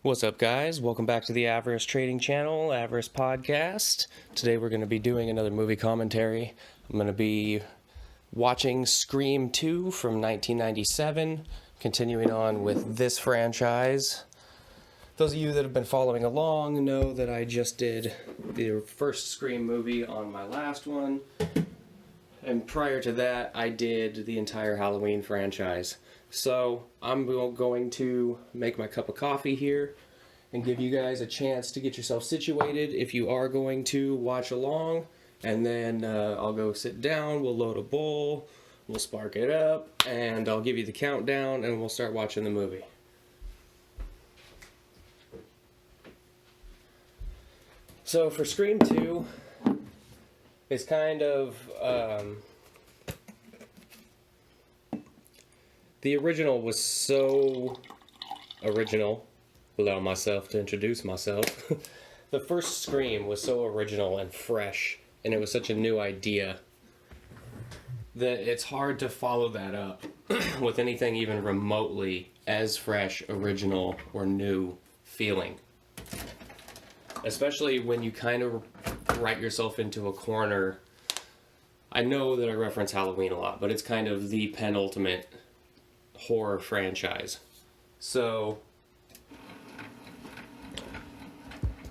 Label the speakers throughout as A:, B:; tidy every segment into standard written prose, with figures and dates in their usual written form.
A: What's up, guys? Welcome back to the Avarice Trading Channel, Avarice Podcast. Today we're going to be doing another movie commentary. I'm going to be watching Scream 2 from 1997, continuing on with this franchise. Those of you that have been following along know that I just did the first Scream movie on my last one, and prior to that, I did the entire Halloween franchise. So I'm going to make my cup of coffee here and give you guys a chance to get yourself situated if you are going to watch along. And then I'll go sit down, we'll load a bowl, we'll spark it up, and I'll give you the countdown and we'll start watching the movie. So for Scream 2, it's kind of... the original was so original. Allow myself to introduce myself. The first Scream was so original and fresh, and it was such a new idea that it's hard to follow that up with anything even remotely as fresh, original, or new feeling. Especially when you kind of write yourself into a corner. I know that I reference Halloween a lot, but it's kind of the penultimate horror franchise. So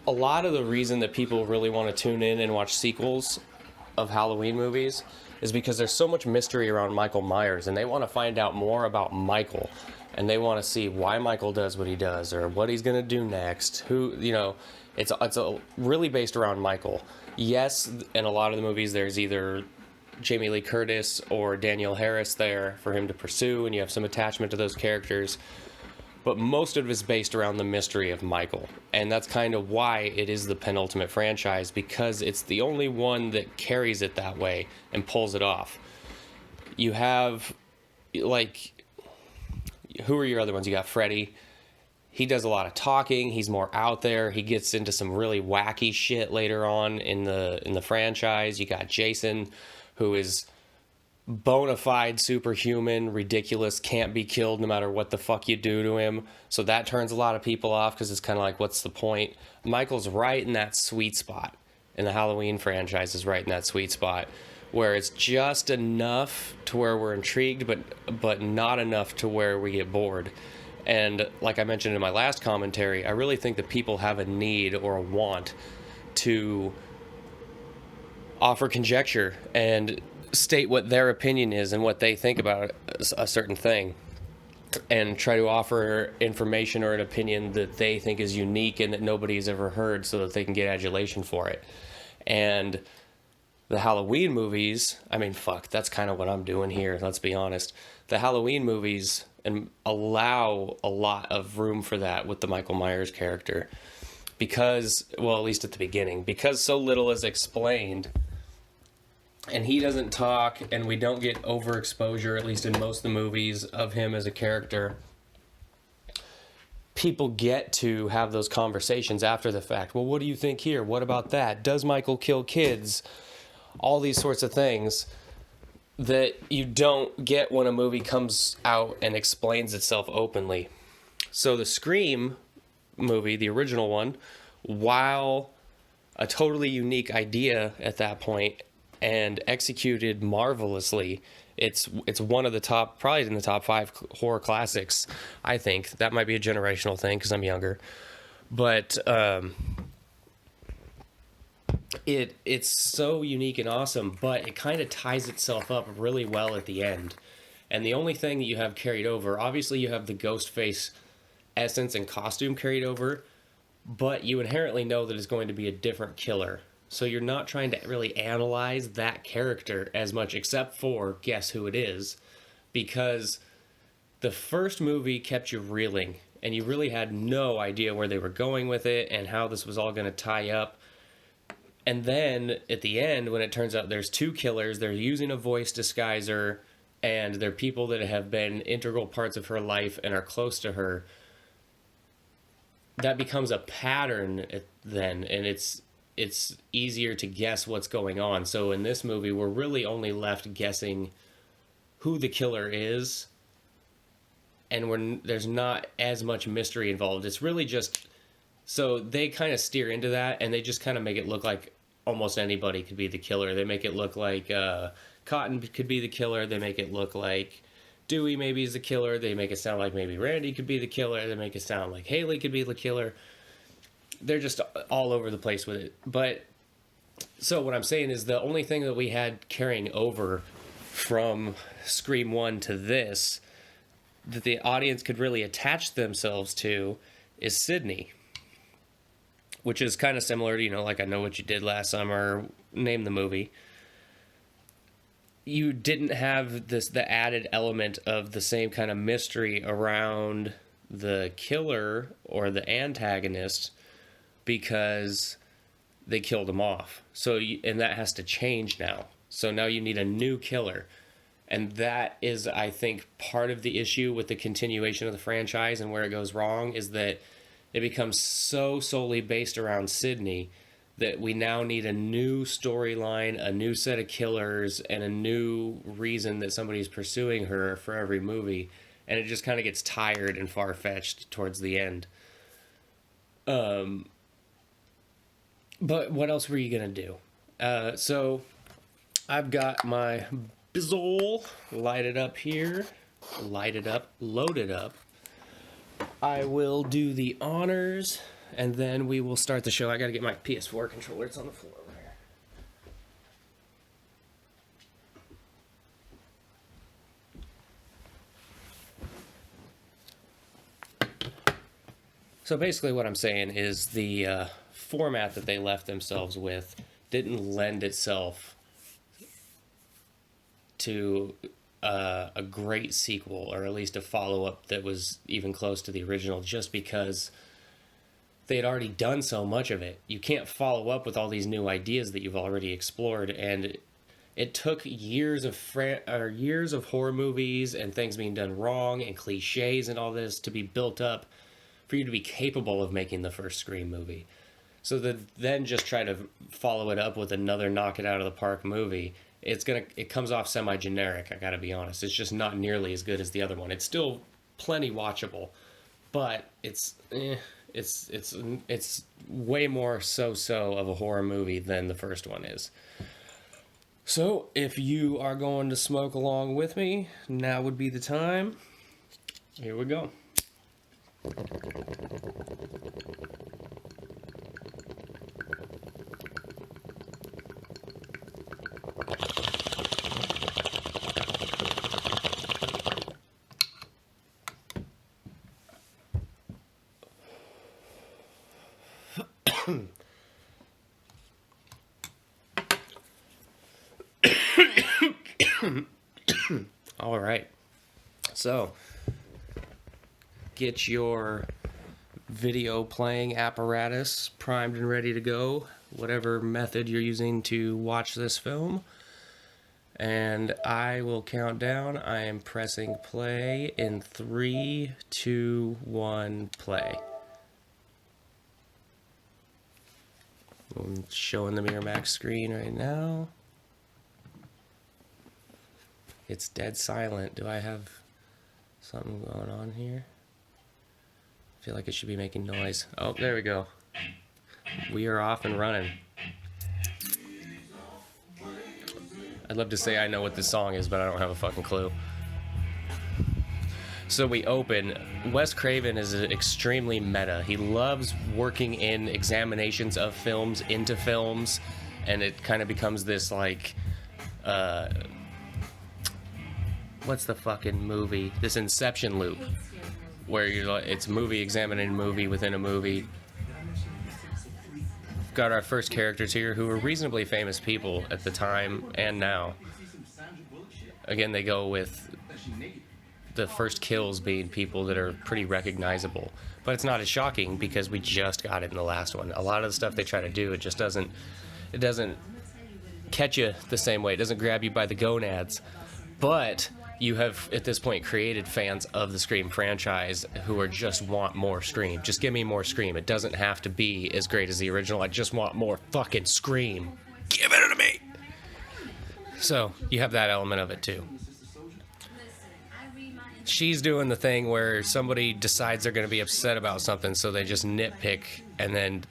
A: a lot of the reason that people really want to tune in and watch sequels of Halloween movies is because there's so much mystery around Michael Myers, and they want to find out more about Michael, and they want to see why Michael does what he does or what he's going to do next. It's really based around Michael. Yes, in a lot of the movies there's either Jamie Lee Curtis or Danielle Harris there for him to pursue, and you have some attachment to those characters. But most of it is based around the mystery of Michael. And that's kind of why it is the penultimate franchise, because it's the only one that carries it that way and pulls it off. You have, like, who are your other ones? You got Freddy. He does a lot of talking. He's more out there. He gets into some really wacky shit later on in the franchise. You got Jason, who is bona fide superhuman, ridiculous, can't be killed no matter what the fuck you do to him. So that turns a lot of people off because it's kind of like, what's the point? Michael's right in that sweet spot. And the Halloween franchise is right in that sweet spot where it's just enough to where we're intrigued, but not enough to where we get bored. And like I mentioned in my last commentary, I really think that people have a need or a want to offer conjecture and state what their opinion is and what they think about a certain thing, and try to offer information or an opinion that they think is unique and that nobody's ever heard so that they can get adulation for it. And the Halloween movies, I mean, fuck, that's kind of what I'm doing here, let's be honest. The Halloween movies allow a lot of room for that with the Michael Myers character because, well, at least at the beginning, because so little is explained and he doesn't talk and we don't get overexposure, at least in most of the movies, of him as a character. People get to have those conversations after the fact. Well, what do you think here? What about that? Does Michael kill kids? All these sorts of things that you don't get when a movie comes out and explains itself openly. So the Scream movie, the original one, while a totally unique idea at that point and executed marvelously, it's one of the top, probably in the top 5 horror classics, I think. That might be a generational thing because I'm younger. But it's so unique and awesome, but it kind of ties itself up really well at the end. And the only thing that you have carried over, obviously you have the ghost face essence and costume carried over, but you inherently know that it's going to be a different killer. So you're not trying to really analyze that character as much, except for guess who it is, because the first movie kept you reeling, and you really had no idea where they were going with it and how this was all going to tie up. And then at the end, when it turns out there's 2 killers, they're using a voice disguiser, and they're people that have been integral parts of her life and are close to her, that becomes a pattern then, and it's easier to guess what's going on. So in this movie, we're really only left guessing who the killer is and there's not as much mystery involved. It's really just, so they kind of steer into that, and they just kind of make it look like almost anybody could be the killer. They make it look like Cotton could be the killer. They make it look like Dewey maybe is the killer. They make it sound like maybe Randy could be the killer. They make it sound like Haley could be the killer. They're just all over the place with it. But so what I'm saying is the only thing that we had carrying over from Scream 1 to this that the audience could really attach themselves to is Sydney, which is kind of similar to, like I Know What You Did Last Summer, name the movie. You didn't have the added element of the same kind of mystery around the killer or the antagonist because they killed him off. So, and that has to change now. So now you need a new killer. And that is, I think, part of the issue with the continuation of the franchise and where it goes wrong is that it becomes so solely based around Sydney that we now need a new storyline, a new set of killers, and a new reason that somebody's pursuing her for every movie. And it just kind of gets tired and far-fetched towards the end. But what else were you going to do? So I've got my bizzle lighted up here. Lighted up, loaded up. I will do the honors, and then we will start the show. I gotta get my PS4 controller. It's on the floor over here. So basically what I'm saying is the format that they left themselves with didn't lend itself to a great sequel, or at least a follow-up that was even close to the original, just because they had already done so much of it. You can't follow up with all these new ideas that you've already explored, and it took years of horror movies and things being done wrong and cliches and all this to be built up for you to be capable of making the first Scream movie. So then just try to follow it up with another knock it out of the park movie. It comes off semi-generic, I gotta be honest. It's just not nearly as good as the other one. It's still plenty watchable, but it's way more so-so of a horror movie than the first one is. So, if you are going to smoke along with me, now would be the time. Here we go. All right. So, get your video playing apparatus primed and ready to go, whatever method you're using to watch this film. And I will count down. I am pressing play in 3, 2, 1, play. I'm showing the Miramax screen right now. It's dead silent. Do I have something going on here? I feel like it should be making noise. Oh, there we go. We are off and running. I'd love to say I know what this song is, but I don't have a fucking clue. So we open. Wes Craven is extremely meta. He loves working in examinations of films into films, and it kind of becomes this like, what's the fucking movie? This Inception loop, where you're like, it's movie examining movie within a movie. We've got our first characters here who were reasonably famous people at the time and now. Again, they go with the first kills being people that are pretty recognizable, but it's not as shocking because we just got it in the last one. A lot of the stuff they try to do, it doesn't catch you the same way. It doesn't grab you by the gonads. But you have, at this point, created fans of the Scream franchise who are just want more Scream. Just give me more Scream. It doesn't have to be as great as the original. I just want more fucking Scream. Give it to me! So, you have that element of it, too. she's doing the thing where somebody decides they're going to be upset about something, so they just nitpick and then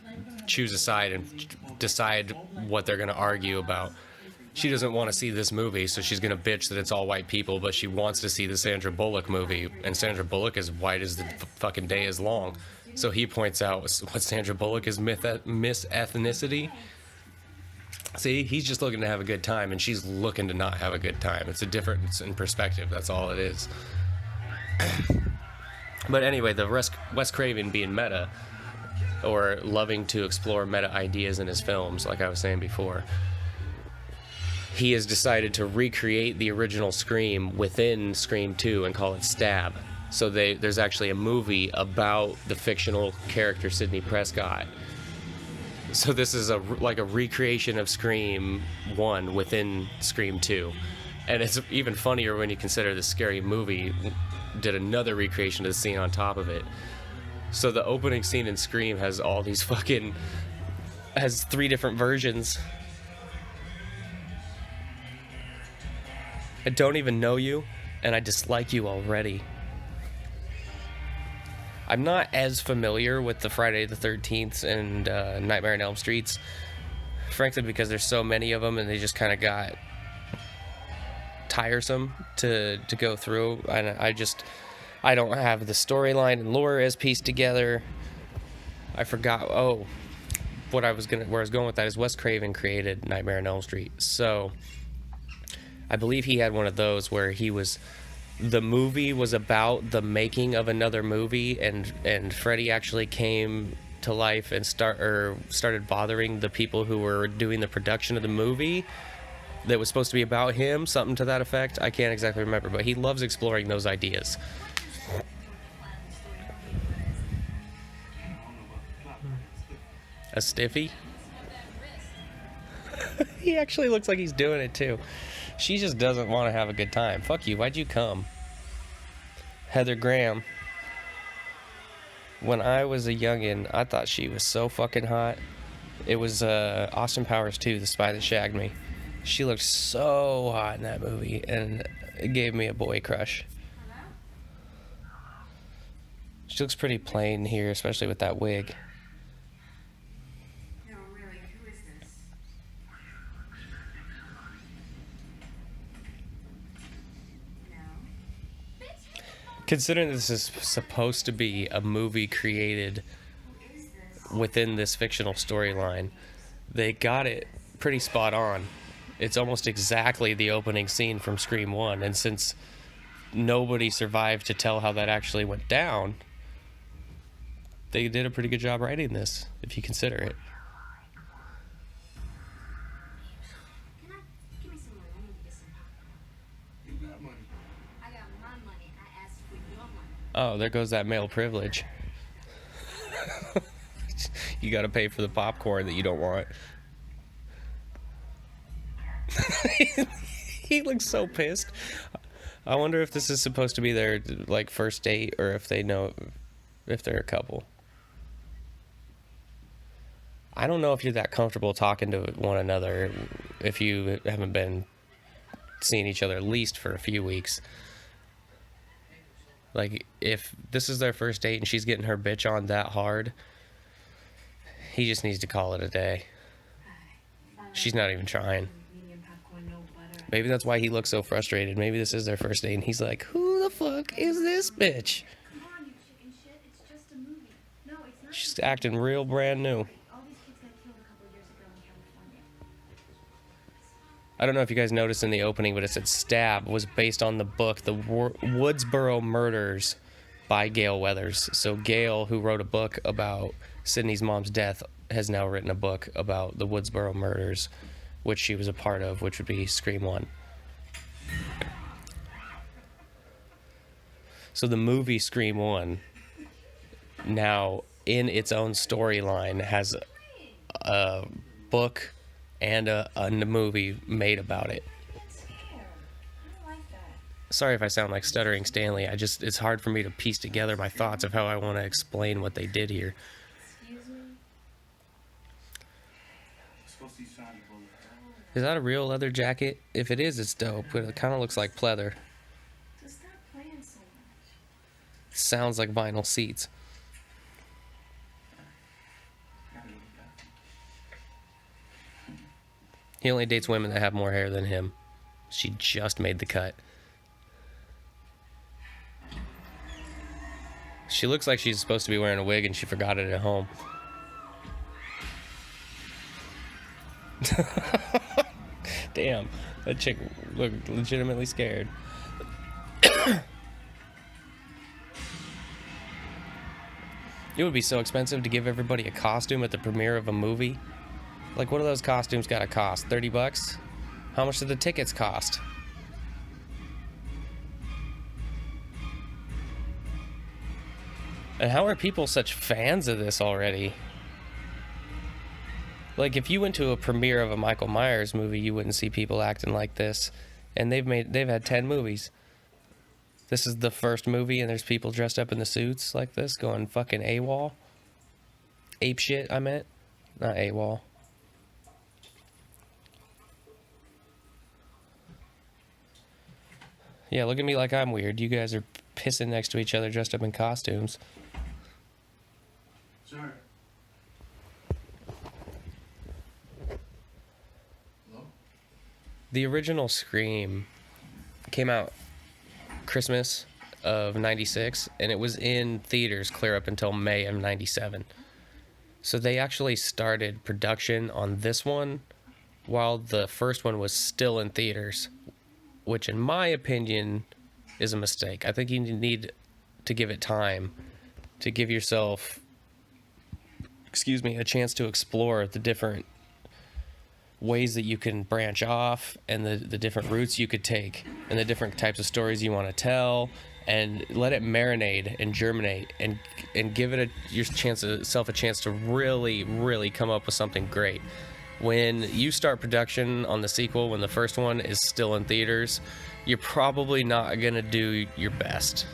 A: choose a side and decide what they're going to argue about. She doesn't want to see this movie, so she's going to bitch that it's all white people, but she wants to see the Sandra Bullock movie, and Sandra Bullock is white as the fucking day is long. So he points out what Sandra Bullock is miss ethnicity. See, he's just looking to have a good time, and she's looking to not have a good time. It's a difference in perspective. That's all it is. But anyway, the Wes Craven being meta, or loving to explore meta ideas in his films, like I was saying before, he has decided to recreate the original Scream within Scream 2 and call it Stab. So there's actually a movie about the fictional character Sidney Prescott. So this is like a recreation of Scream 1 within Scream 2. And it's even funnier when you consider the Scary Movie did another recreation of the scene on top of it. So the opening scene in Scream has all these has 3 different versions. I don't even know you, and I dislike you already. I'm not as familiar with the Friday the 13th and Nightmare on Elm Streets, frankly, because there's so many of them, and they just kind of got tiresome to go through. And I don't have the storyline and lore as pieced together. I forgot. Where I was going with that is Wes Craven created Nightmare on Elm Street, so I believe he had one of those where the movie was about the making of another movie, and Freddy actually came to life and started bothering the people who were doing the production of the movie that was supposed to be about him, something to that effect. I can't exactly remember, but he loves exploring those ideas. A stiffy? He actually looks like he's doing it too. She just doesn't want to have a good time. Fuck you, why'd you come? Heather Graham. When I was a youngin', I thought she was so fucking hot. It was Austin Powers 2, The Spy That Shagged Me. She looked so hot in that movie, and it gave me a boy crush. She looks pretty plain here, especially with that wig.
B: No, really, who is this? No.
A: Considering this is supposed to be a movie created within this fictional storyline, they got it pretty spot on. It's almost exactly the opening scene from Scream 1, and since nobody survived to tell how that actually went down, they did a pretty good job writing this, if you consider it.
B: Give me some money. I need to get some pop.
C: You got money.
B: I got my money. I asked for your money.
A: Oh, there goes that male privilege. You gotta pay for the popcorn that you don't want. He looks so pissed. I wonder if this is supposed to be their like first date, or if they know if they're a couple. I don't know if you're that comfortable talking to one another if you haven't been seeing each other at least for a few weeks. Like, if this is their first date and she's getting her bitch on that hard, he just needs to call it a day. She's not even trying.
B: Medium popcorn, no butter.
A: Maybe that's why he looks so frustrated. Maybe this is their first date and he's like, who the fuck is this bitch?
B: Come on, you chicken shit. It's just a movie. No, it's not.
A: She's acting real brand new.
B: All these kids got killed a couple of years ago in California.
A: I don't know if you guys noticed in the opening, but it said Stab was based on the book The Woodsboro Murders by Gale Weathers. So Gale, who wrote a book about Sydney's mom's death, has now written a book about the Woodsboro Murders, which she was a part of, which would be Scream 1. So the movie Scream 1, now in its own storyline, has a book and a movie made about it.
B: It's here. I don't like that.
A: Sorry if I sound like stuttering Stanley. It's hard for me to piece together my thoughts of how I want to explain what they did here.
B: Excuse me?
C: Supposed to be shiny bullet.
A: Is that a real leather jacket? If it is, it's dope, but it kind of looks like pleather.
B: So stop playing so
A: sounds like vinyl seats. He only dates women that have more hair than him. She just made the cut. She looks like she's supposed to be wearing a wig and she forgot it at home. Damn, that chick looked legitimately scared. It would be so expensive to give everybody a costume at the premiere of a movie. Like, what do those costumes gotta cost? $30? How much do the tickets cost? And how are people such fans of this already? Like, if you went to a premiere of a Michael Myers movie, you wouldn't see people acting like this. And they've had 10 movies. This is the first movie, and there's people dressed up in the suits like this, going fucking AWOL. Ape shit, I meant. Not AWOL. Yeah, look at me like I'm weird. You guys are pissing next to each other dressed up in costumes.
C: Sir. Hello?
A: The original Scream came out Christmas of 96, and it was in theaters clear up until May of 97. So they actually started production on this one while the first one was still in theaters, which in my opinion is a mistake. I think you need to give it time to give yourself, a chance to explore the different ways that you can branch off and the different routes you could take and the different types of stories you want to tell, and let it marinate and germinate and give it yourself a chance to really come up with something great. When you start production on the sequel, when the first one is still in theaters, you're probably not going to do your best.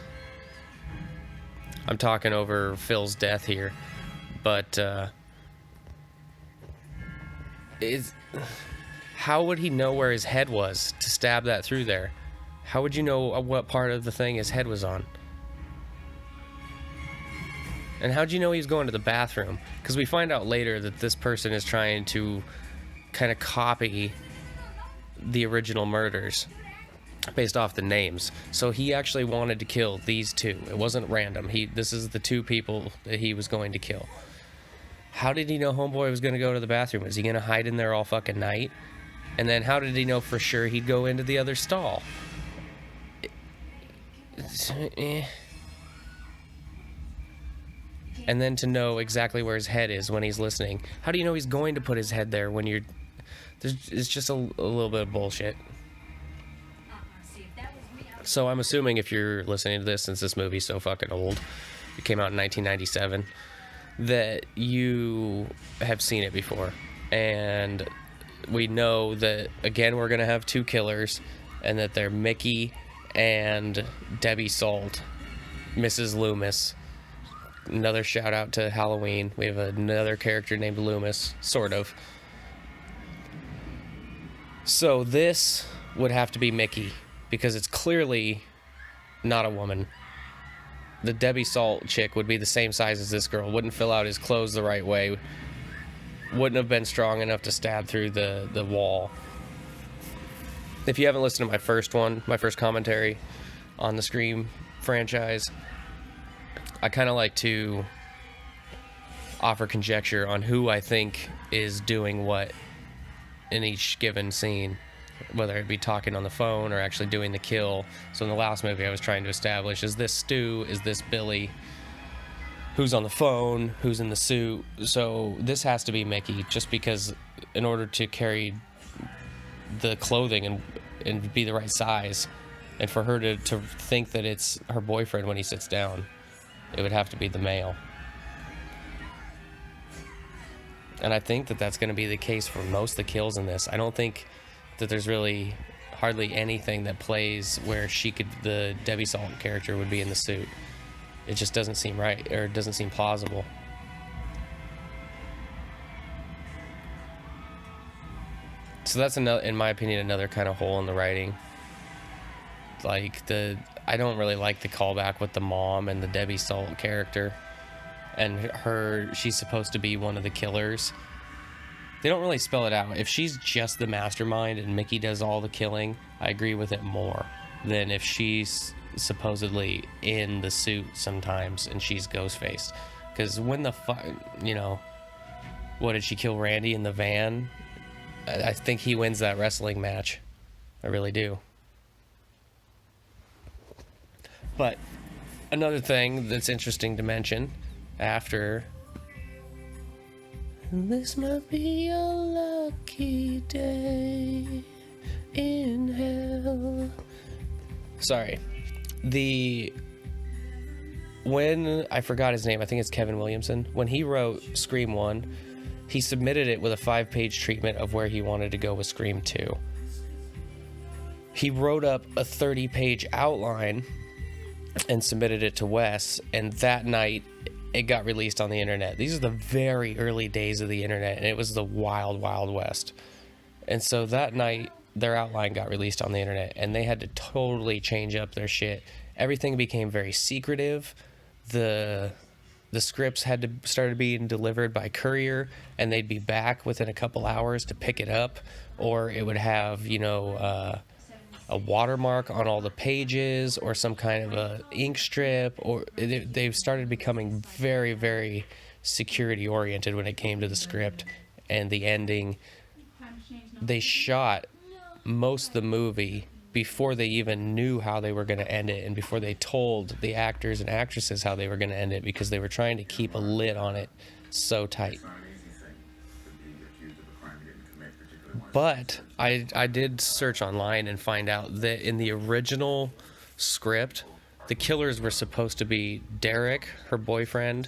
A: I'm talking over Phil's death here, but how would he know where his head was to stab that through there? How would you know what part of the thing his head was on? And how'd you know he was going to the bathroom? Because we find out later that this person is trying to kind of copy the original murders based off the names. So he actually wanted to kill these two. It wasn't random. This is the two people that he was going to kill. How did he know Homeboy was going to go to the bathroom? Is he going to hide in there all fucking night? And then how did he know for sure he'd go into the other stall? And then to know exactly where his head is when he's listening. How do you know he's going to put his head there when you're... It's just a little bit of bullshit. So I'm assuming if you're listening to this, since this movie's so fucking old, it came out in 1997, that you have seen it before. And we know that, again, we're going to have two killers, and that they're Mickey and Debbie Salt, Mrs. Loomis. Another shout out to Halloween. We have another character named Loomis, sort of. So this would have to be Mickey, because it's clearly not a woman. The Debbie Salt chick would be the same size as this girl, wouldn't fill out his clothes the right way, wouldn't have been strong enough to stab through the wall. If you haven't listened to my first commentary on the Scream franchise, I kind of like to offer conjecture on who I think is doing what in each given scene, whether it be talking on the phone or actually doing the kill. So in the last movie, I was trying to establish, is this Stu? Is this Billy? Who's on the phone? Who's in the suit? So this has to be Mickey, just because in order to carry the clothing and be the right size, and for her to think that it's her boyfriend when he sits down, it would have to be the male. And I think that that's going to be the case for most of the kills in this. I don't think that there's really hardly anything that plays where the Debbie Salt character would be in the suit. It just doesn't seem right, or it doesn't seem plausible. So that's, in my opinion, another kind of hole in the writing. Like, I don't really like the callback with the mom and the Debbie Salt character. And she's supposed to be one of the killers. They don't really spell it out. If she's just the mastermind and Mickey does all the killing, I agree with it more than if she's supposedly in the suit sometimes and she's ghost-faced. Because when what did she kill Randy in the van? I think he wins that wrestling match. I really do. But another thing that's interesting to mention after... This might be a lucky day in hell. Sorry. When I forgot his name, I think it's Kevin Williamson. When he wrote Scream 1, he submitted it with a 5-page treatment of where he wanted to go with Scream 2. He wrote up a 30-page outline and submitted it to Wes, and that night it got released on the internet. These are the very early days of the internet, and it was the wild, wild west. And so that night, their outline got released on the internet, and they had to totally change up their shit. Everything became very secretive. The scripts started being delivered by courier, and they'd be back within a couple hours to pick it up, or it would have, a watermark on all the pages or some kind of a ink strip, or they've started becoming very, very security oriented when it came to the script and the ending. They shot most of the movie before they even knew how they were going to end it, and before they told the actors and actresses how they were going to end it, because they were trying to keep a lid on it so tight. But I did search online and find out that in the original script, the killers were supposed to be Derek, her boyfriend,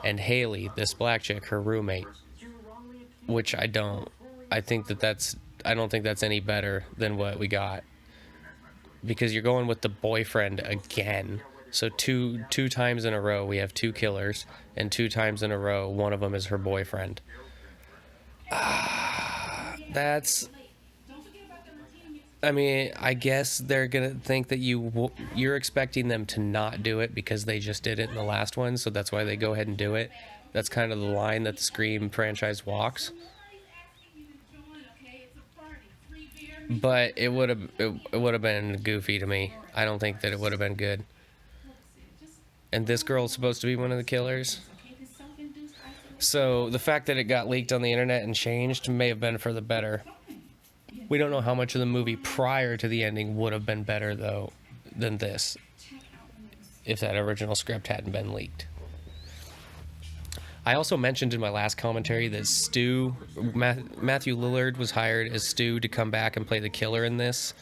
A: and Haley, this black chick, her roommate. Which I don't. I don't think that's any better than what we got. Because you're going with the boyfriend again. So two times in a row we have 2 killers, and 2 times in a row one of them is her boyfriend. I guess they're gonna think that you're expecting them to not do it because they just did it in the last one, so that's why they go ahead and do it. That's kind of the line that the Scream franchise walks. But it would have been goofy to me. I don't think that it would have been good. And this girl's supposed to be one of the killers. So the fact that it got leaked on the internet and changed may have been for the better. We don't know how much of the movie prior to the ending would have been better, though, than this, if that original script hadn't been leaked. I also mentioned in my last commentary that Matthew Lillard was hired as Stu to come back and play the killer in this.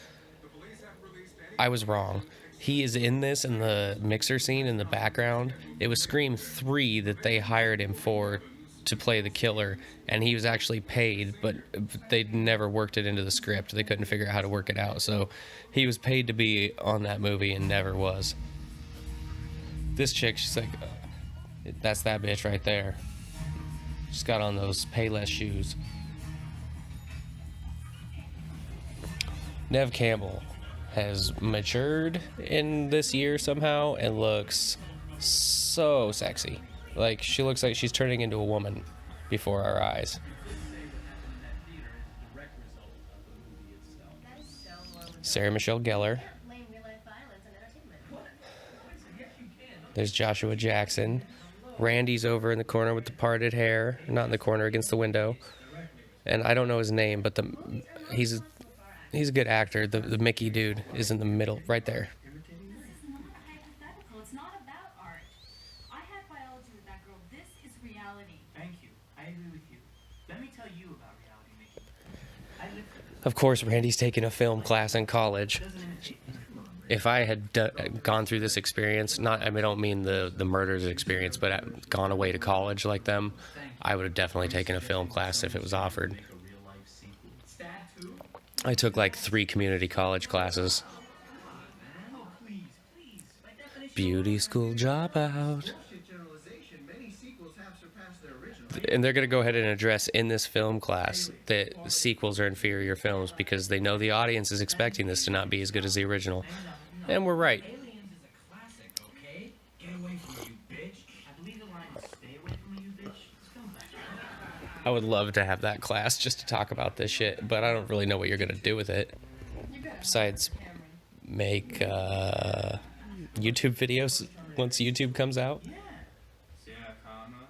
A: I was wrong. He is in this in the mixer scene in the background. It was Scream 3 that they hired him for to play the killer, and he was actually paid, but they'd never worked it into the script. They couldn't figure out how to work it out, so he was paid to be on that movie and never was. This chick, she's like, that's that bitch right there. She's got on those Payless shoes. Neve Campbell has matured in this year somehow and looks so sexy. Like, she looks like she's turning into a woman before our eyes. Sarah Michelle Gellar. There's Joshua Jackson. Randy's over in the corner with the parted hair. Not in the corner, against the window. And I don't know his name, but he's a good actor. The Mickey dude is in the middle, right there.
B: It's not about art. I had biology with that girl. This is reality.
D: Thank you. I agree with you. Let me tell you about reality, Mickey. I lived for this.
A: Of course, Randy's taking a film class in college. If I had gone through this experience, I don't mean the murders experience, but gone away to college like them, I would have definitely taken a film class if it was offered. I took like 3 community college classes. Beauty school dropout. And they're going to go ahead and address in this film class that sequels are inferior films because they know the audience is expecting this to not be as good as the original. And we're right. I would love to have that class just to talk about this shit, but I don't really know what you're gonna do with it. Besides, make YouTube videos once YouTube comes out.
D: Sarah Connor.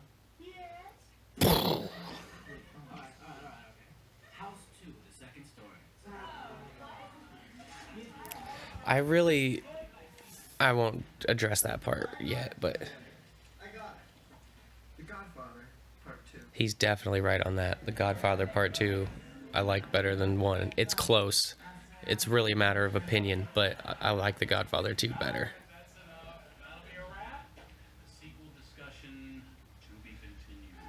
D: House 2, the second story.
A: I won't address that part yet, but
C: I got it. The Godfather, Part 2.
A: he's definitely right on that. The Godfather Part 2, I like better than 1. It's close. It's really a matter of opinion, but I like The Godfather 2 better.
D: That'll be a wrap. The sequel discussion to be continued.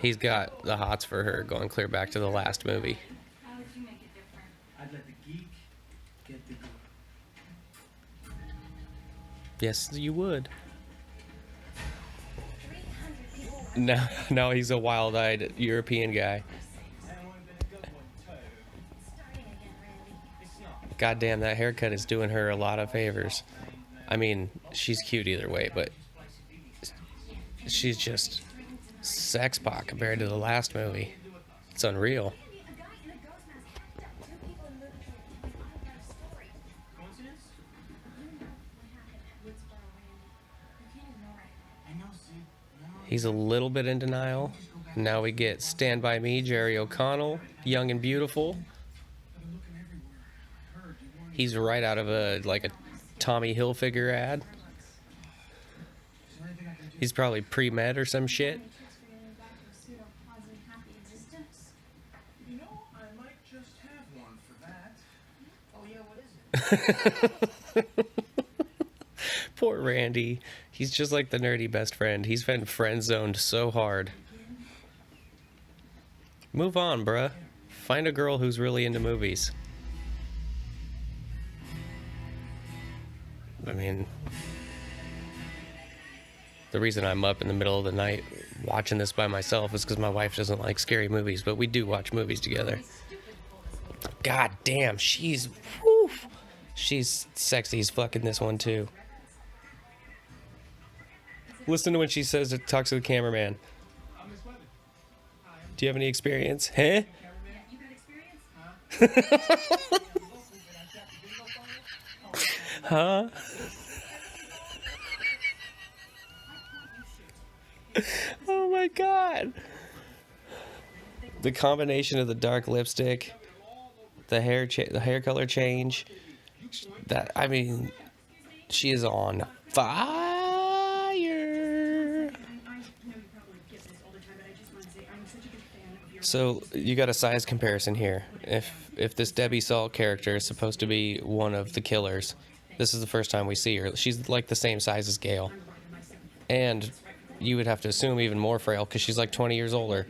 A: He's got the hots for her going clear back to the last movie.
B: How would you make it different?
C: I'd let the geek get the good.
A: Yes, you would. Now he's a wild-eyed European guy. Goddamn, that haircut is doing her a lot of favors. I mean, she's cute either way, but she's just sex pot compared to the last movie. It's unreal.
B: Maybe a guy in a ghost mask hacked up 2 people in movie theater telling autograph story.
D: Coincidence?
B: You know what happened at Woodsboro, Randy. You can't ignore it.
C: I know, Sid. No.
A: He's a little bit in denial. Now we get Stand By Me, Jerry O'Connell, Young and Beautiful.
C: I've been looking everywhere. I heard you wanted.
A: He's right out of a Tommy Hilfiger ad.
C: Is there anything I can do?
A: He's probably pre-med or some shit.
B: Any tricks for getting back to a pseudo-positive happy existence?
C: You know, I might just have one for that. Oh, yeah, what is it?
A: Poor Randy. He's just like the nerdy best friend. He's been friend zoned so hard. Move on, bruh. Find a girl who's really into movies. I mean, the reason I'm up in the middle of the night watching this by myself is because my wife doesn't like scary movies, but we do watch movies together. God damn, she's sexy as fuck in this one too. Listen to when she says it, talks to the cameraman. Do you have any experience? Huh?
B: You got experience?
A: Huh? Oh my god. The combination of the dark lipstick, the hair color change, I mean, she is on fire.
E: I know you probably get this all the time, but I just want to say I'm such a big fan of your.
A: So you got a size comparison here. If this Debbie Salt character is supposed to be one of the killers, this is the first time we see her. She's like the same size as Gail, and you would have to assume even more frail because she's like 20 years older.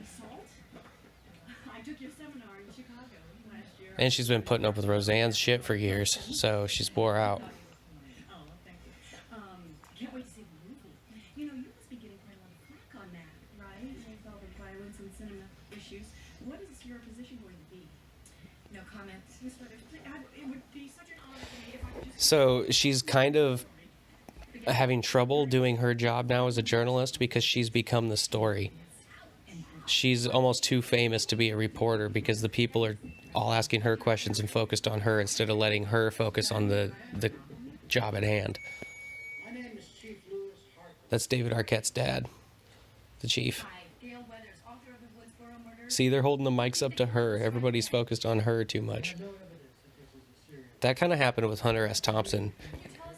E: I took your seminar in Chicago last year.
A: And she's been putting up with Roseanne's shit for years, so she's wore out.
E: Oh, thank you. Can't wait to see the movie. You know, you must be getting quite a lot of flack on that, right? With all the violence and cinema issues. What is your position going to be?
B: No comments.
E: Miss Weathers, it would be such an honor for me if I could just.
A: So she's kind of having trouble doing her job now as a journalist because she's become the story. She's almost too famous to be a reporter because the people are all asking her questions and focused on her instead of letting her focus on the job at hand.
C: My name is Chief Lewis Hart.
A: That's David Arquette's dad, the chief.
B: Hi, Gail Weathers, author of the Woodsboro murder.
A: See, they're holding the mics up to her. Everybody's focused on her too much. That kind of happened with Hunter S. Thompson.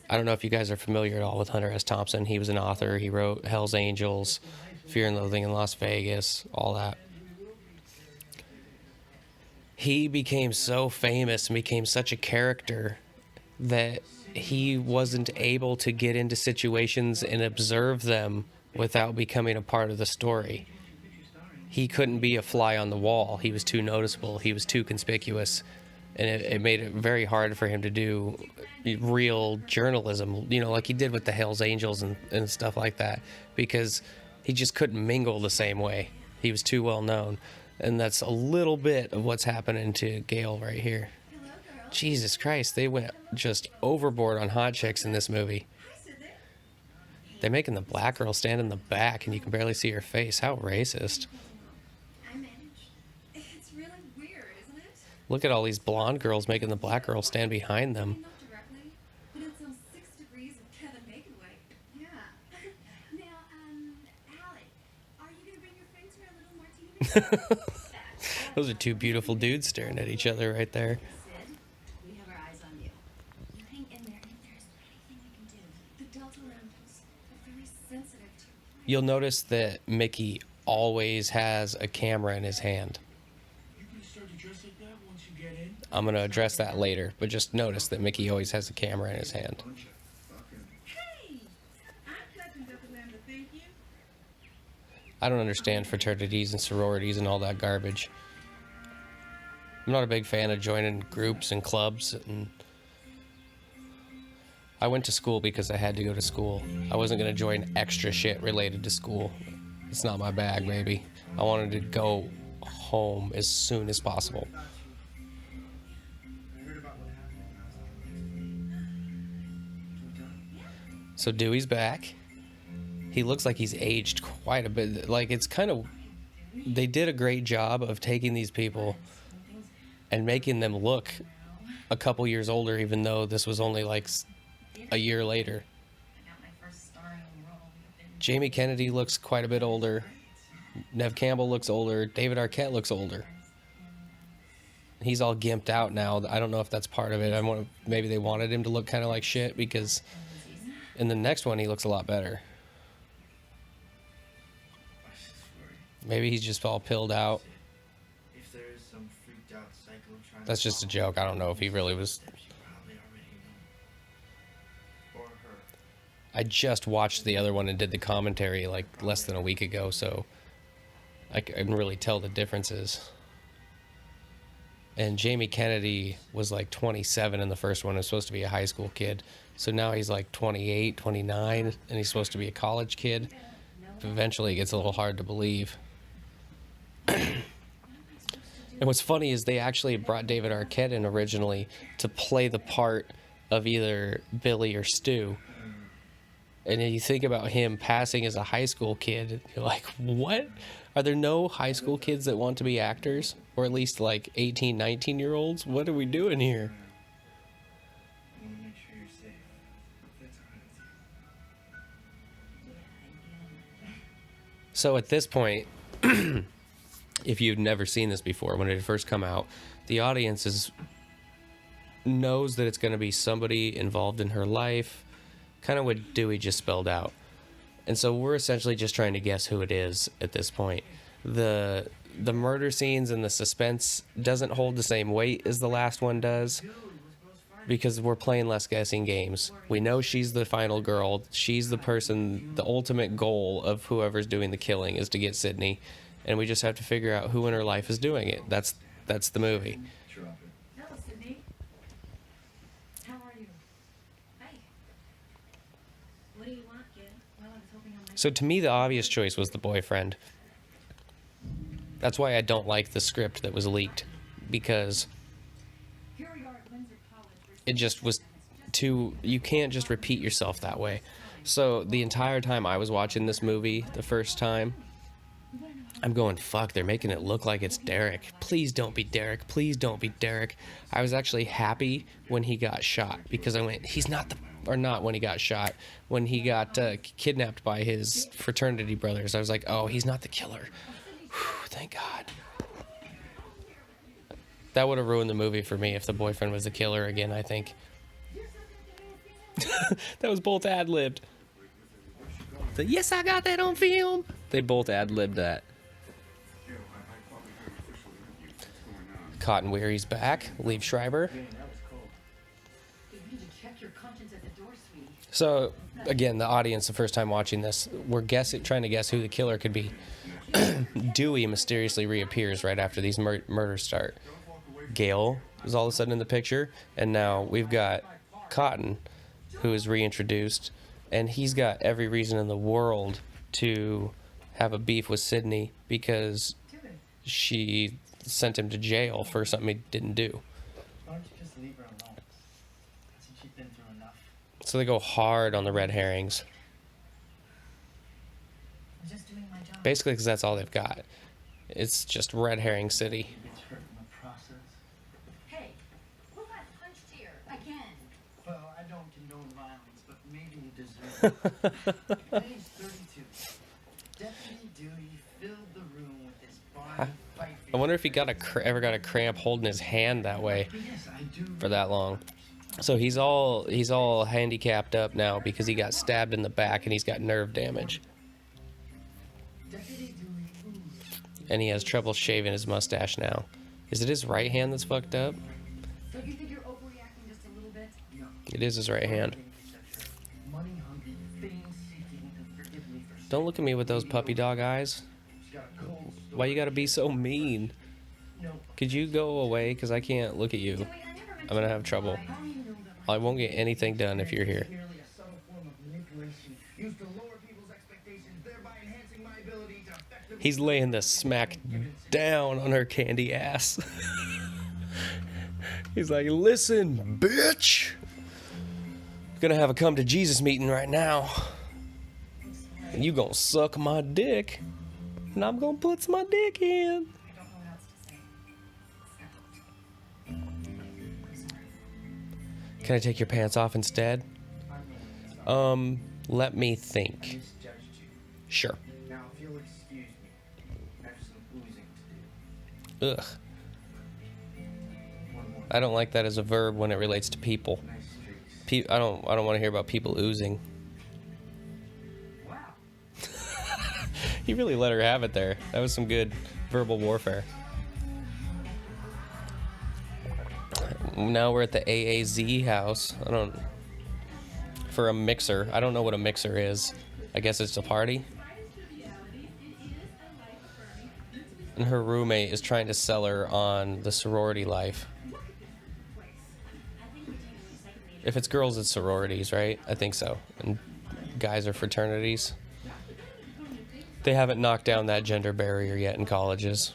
A: I don't know if you guys are familiar at all with Hunter S. Thompson. He was an author. He wrote Hell's Angels, Fear and Loathing in Las Vegas, all that. He became so famous and became such a character that he wasn't able to get into situations and observe them without becoming a part of the story. He couldn't be a fly on the wall. He was too noticeable. He was too conspicuous. And it made it very hard for him to do real journalism, you know, like he did with the Hells Angels and stuff like that, because he just couldn't mingle the same way. He was too well known. And that's a little bit of what's happening to Gail right here. Jesus Christ, they went just overboard on hot chicks in this movie. They're making the black girl stand in the back and you can barely see her face. How racist.
B: I managed. It's really weird, isn't it?
A: Look at all these blonde girls making the black girl stand behind them.
B: Not directly, but in some 6 degrees of Kevin Bacon way. Yeah. Now, Allie, are you gonna bring your friends for a little martini?
A: Those are two beautiful dudes staring at each other right there.
B: Sid, we have our eyes on you. You hang in there, and if there's anything we can do, the Delta Lambdas are very sensitive to.
A: You'll notice that Mickey always has a camera in his hand.
C: You can start to dress like that once you get in.
A: I'm going to address that later, but just notice that Mickey always has a camera in his hand.
E: Hey, I'm Captain Delta Lambda, thank you.
A: I don't understand fraternities and sororities and all that garbage. I'm not a big fan of joining groups and clubs, and I went to school because I had to go to school. I wasn't going to join extra shit related to school. It's not my bag, baby. I wanted to go home as soon as possible.
C: I heard about what happened last time.
A: So Dewey's back. He looks like he's aged quite a bit. Like, it's kind of... They did a great job of taking these people and making them look a couple years older, even though this was only like a year later.
E: I got my first starring role.
A: Jamie Kennedy looks quite a bit older. Nev Campbell looks older. David Arquette looks older. He's all gimped out now. I don't know if that's part of it. Maybe they wanted him to look kind of like shit, because in the next one he looks a lot better. Maybe he's just all pilled out.
C: If there is some freaked out psycho trying to
A: That's just a joke. I don't know if he really was.
C: she probably already know. Or her.
A: I just watched the other one and did the commentary like less than a week ago, so I can really tell the differences. And Jamie Kennedy was like 27 in the first one. He was supposed to be a high school kid. So now he's like 28, 29, and he's supposed to be a college kid. Eventually it gets a little hard to believe. And what's funny is they actually brought David Arquette in originally to play the part of either Billy or Stu. And then you think about him passing as a high school kid, you're like, what? Are there no high school kids that want to be actors? Or at least like 18, 19-year-olds? What are we doing here?
C: I want to make sure you're safe. That's all right.
A: So at this point, if you've never seen this before, when it had first come out, the audience knows that it's going to be somebody involved in her life, kind of what Dewey just spelled out. And so we're essentially just trying to guess who it is at this point. The murder scenes and the suspense doesn't hold the same weight as the last one does, because we're playing less guessing games. We know she's the final girl. She's the person, the ultimate goal of whoever's doing the killing is to get Sydney. And we just have to figure out who in her life is doing it. That's the movie.
B: Hello, Sydney. How are you? Hi. What do you want, kid? Well, I was hoping I might.
A: So to me, the obvious choice was the boyfriend. That's why I don't like the script that was leaked, because
B: Here we are at Windsor College.
A: it just was too... You can't just repeat yourself that way. So the entire time I was watching this movie the first time, I'm going, fuck, they're making it look like it's Derek. Please don't be Derek. Please don't be Derek. I was actually happy when he got shot, because I went, he's not the... Or not when he got shot. When he got kidnapped by his fraternity brothers, I was like, oh, he's not the killer. Whew, thank God. That would have ruined the movie for me if the boyfriend was the killer again, I think. That was both ad-libbed. Yes, I got that on film. They both ad-libbed that. Cotton Weary's back. Liev Schreiber.
B: You need to check your conscience at the door, sweetie.
A: So, again, the audience, the first time watching this, we're trying to guess who the killer could be. Dewey mysteriously reappears right after these murders start. Gail is all of a sudden in the picture, and now we've got Cotton, who is reintroduced, and he's got every reason in the world to have a beef with Sydney because she sent him to jail for something he didn't do.
C: Why don't you just leave her alone? Since she's been through enough.
A: So they go hard on the red herrings.
B: I'm just doing my job.
A: Basically, because that's all they've got. It's just red herring city.
C: He gets hurt in the process.
B: Hey, who got punched here? Again.
C: Well, I don't condone violence, but maybe you deserve it. Page 32. Deputy Dewey filled the room with his body fighting.
A: I wonder if he ever got a cramp holding his hand that way
C: Yes, I do.
A: for that long. So he's all handicapped up now because he got stabbed in the back and he's got nerve damage.
C: Deputy Dewey oozed.
A: And he has trouble shaving his mustache now. Is it his right hand that's fucked up?
B: Don't you think you're overreacting just a little bit?
C: No.
A: It is his right hand.
C: Money hungry, fame seeking, and forgive me for
A: Don't look at me with those puppy dog eyes.
C: She's got a cold story.
A: Why you gotta be so mean?
C: No.
A: Could you go away? Because I can't look at you. I'm gonna have trouble. I won't get anything done if you're here.
C: Merely a subtle form of manipulation used to lower people's expectations, thereby enhancing my ability to effectively.
A: He's laying the smack down on her candy ass. He's like, listen, bitch. Gonna have a come to Jesus meeting right now. And you gonna suck my dick. And I'm gonna put my dick in.
B: I don't know what else to say.
A: Can I take your pants off instead? Let me think.
C: Misjudged you.
A: Sure.
C: Now, if you'll excuse me, I have some oozing to do.
A: Ugh.
C: One more.
A: I don't like that as a verb when it relates to people.
C: Nice streaks.
A: I don't want to hear about people oozing.
C: Wow.
A: He really let her have it there. That was some good verbal warfare. Now we're at the AAZ house. For a mixer. I don't know what a mixer is. I guess it's a party. And her roommate is trying to sell her on the sorority life. If it's girls, it's sororities, right? I think so. And guys are fraternities. They haven't knocked down that gender barrier yet in colleges.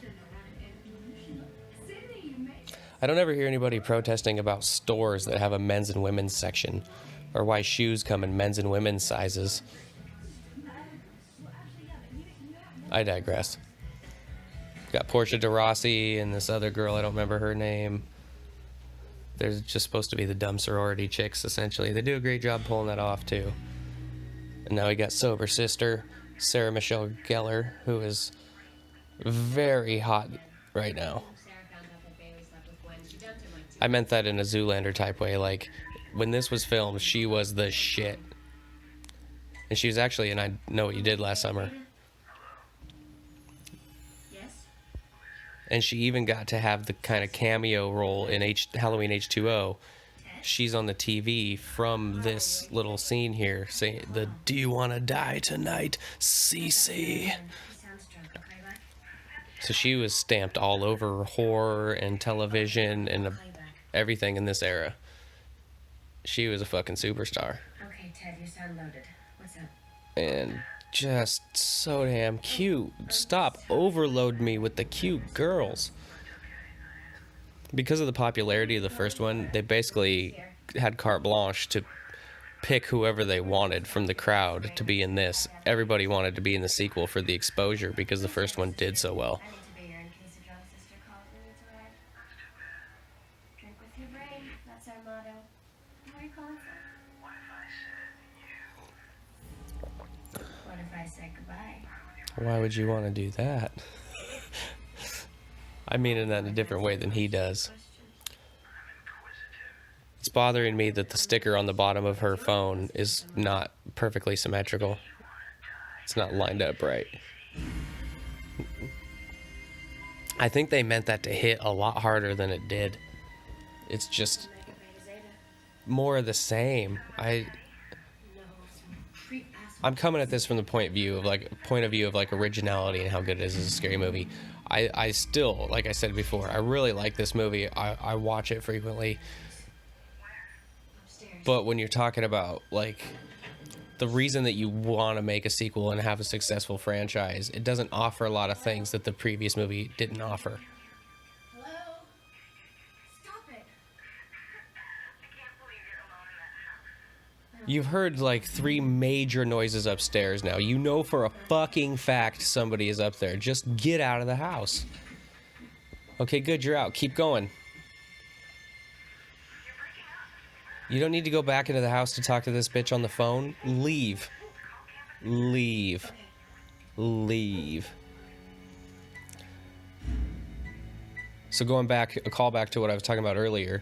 A: I don't ever hear anybody protesting about stores that have a men's and women's section, or why shoes come in men's and women's sizes. I digress. Got Portia de Rossi and this other girl, I don't remember her name. They're just supposed to be the dumb sorority chicks, essentially. They do a great job pulling that off, too. And now we got Sober Sister, Sarah Michelle Gellar, who is very hot right now. I meant that in a Zoolander type way. Like, when this was filmed, she was the shit. And she was actually in I Know What You Did Last Summer.
E: Yes?
A: And she even got to have the kind of cameo role in Halloween H2O. She's on the TV from this little scene here, saying the "Do you want to die tonight, Cece?" So she was stamped all over horror and television and everything in this era. She was a fucking superstar.
B: Okay, Ted, you sound loaded. What's up?
A: And just so damn cute. Stop overload me with the cute girls. Because of the popularity of the first one, they basically had carte blanche to pick whoever they wanted from the crowd to be in this. Everybody wanted to be in the sequel for the exposure because the first one did so well.
B: I need to be here in case a drunk sister calls and needs a ride. Drink with your brain. That's our motto. What are you calling for? What if I said goodbye?
A: Why would you want to do that? I mean it in a different way than he does. It's bothering me that the sticker on the bottom of her phone is not perfectly symmetrical. It's not lined up right. I think they meant that to hit a lot harder than it did. It's just more of the same. I'm coming at this from the point of view of like originality and how good it is as a scary movie. I still, like I said before, I really like this movie. I watch it frequently. But when you're talking about like the reason that you want to make a sequel and have a successful franchise, it doesn't offer a lot of things that the previous movie didn't offer.
B: Hello? Stop it.
A: You've heard like 3 major noises upstairs now. You know for a fucking fact somebody is up there. Just get out of the house. Okay, good, you're out. Keep going. You don't need to go back into the house to talk to this bitch on the phone. Leave. Leave. Leave. So going back, a call back to what I was talking about earlier.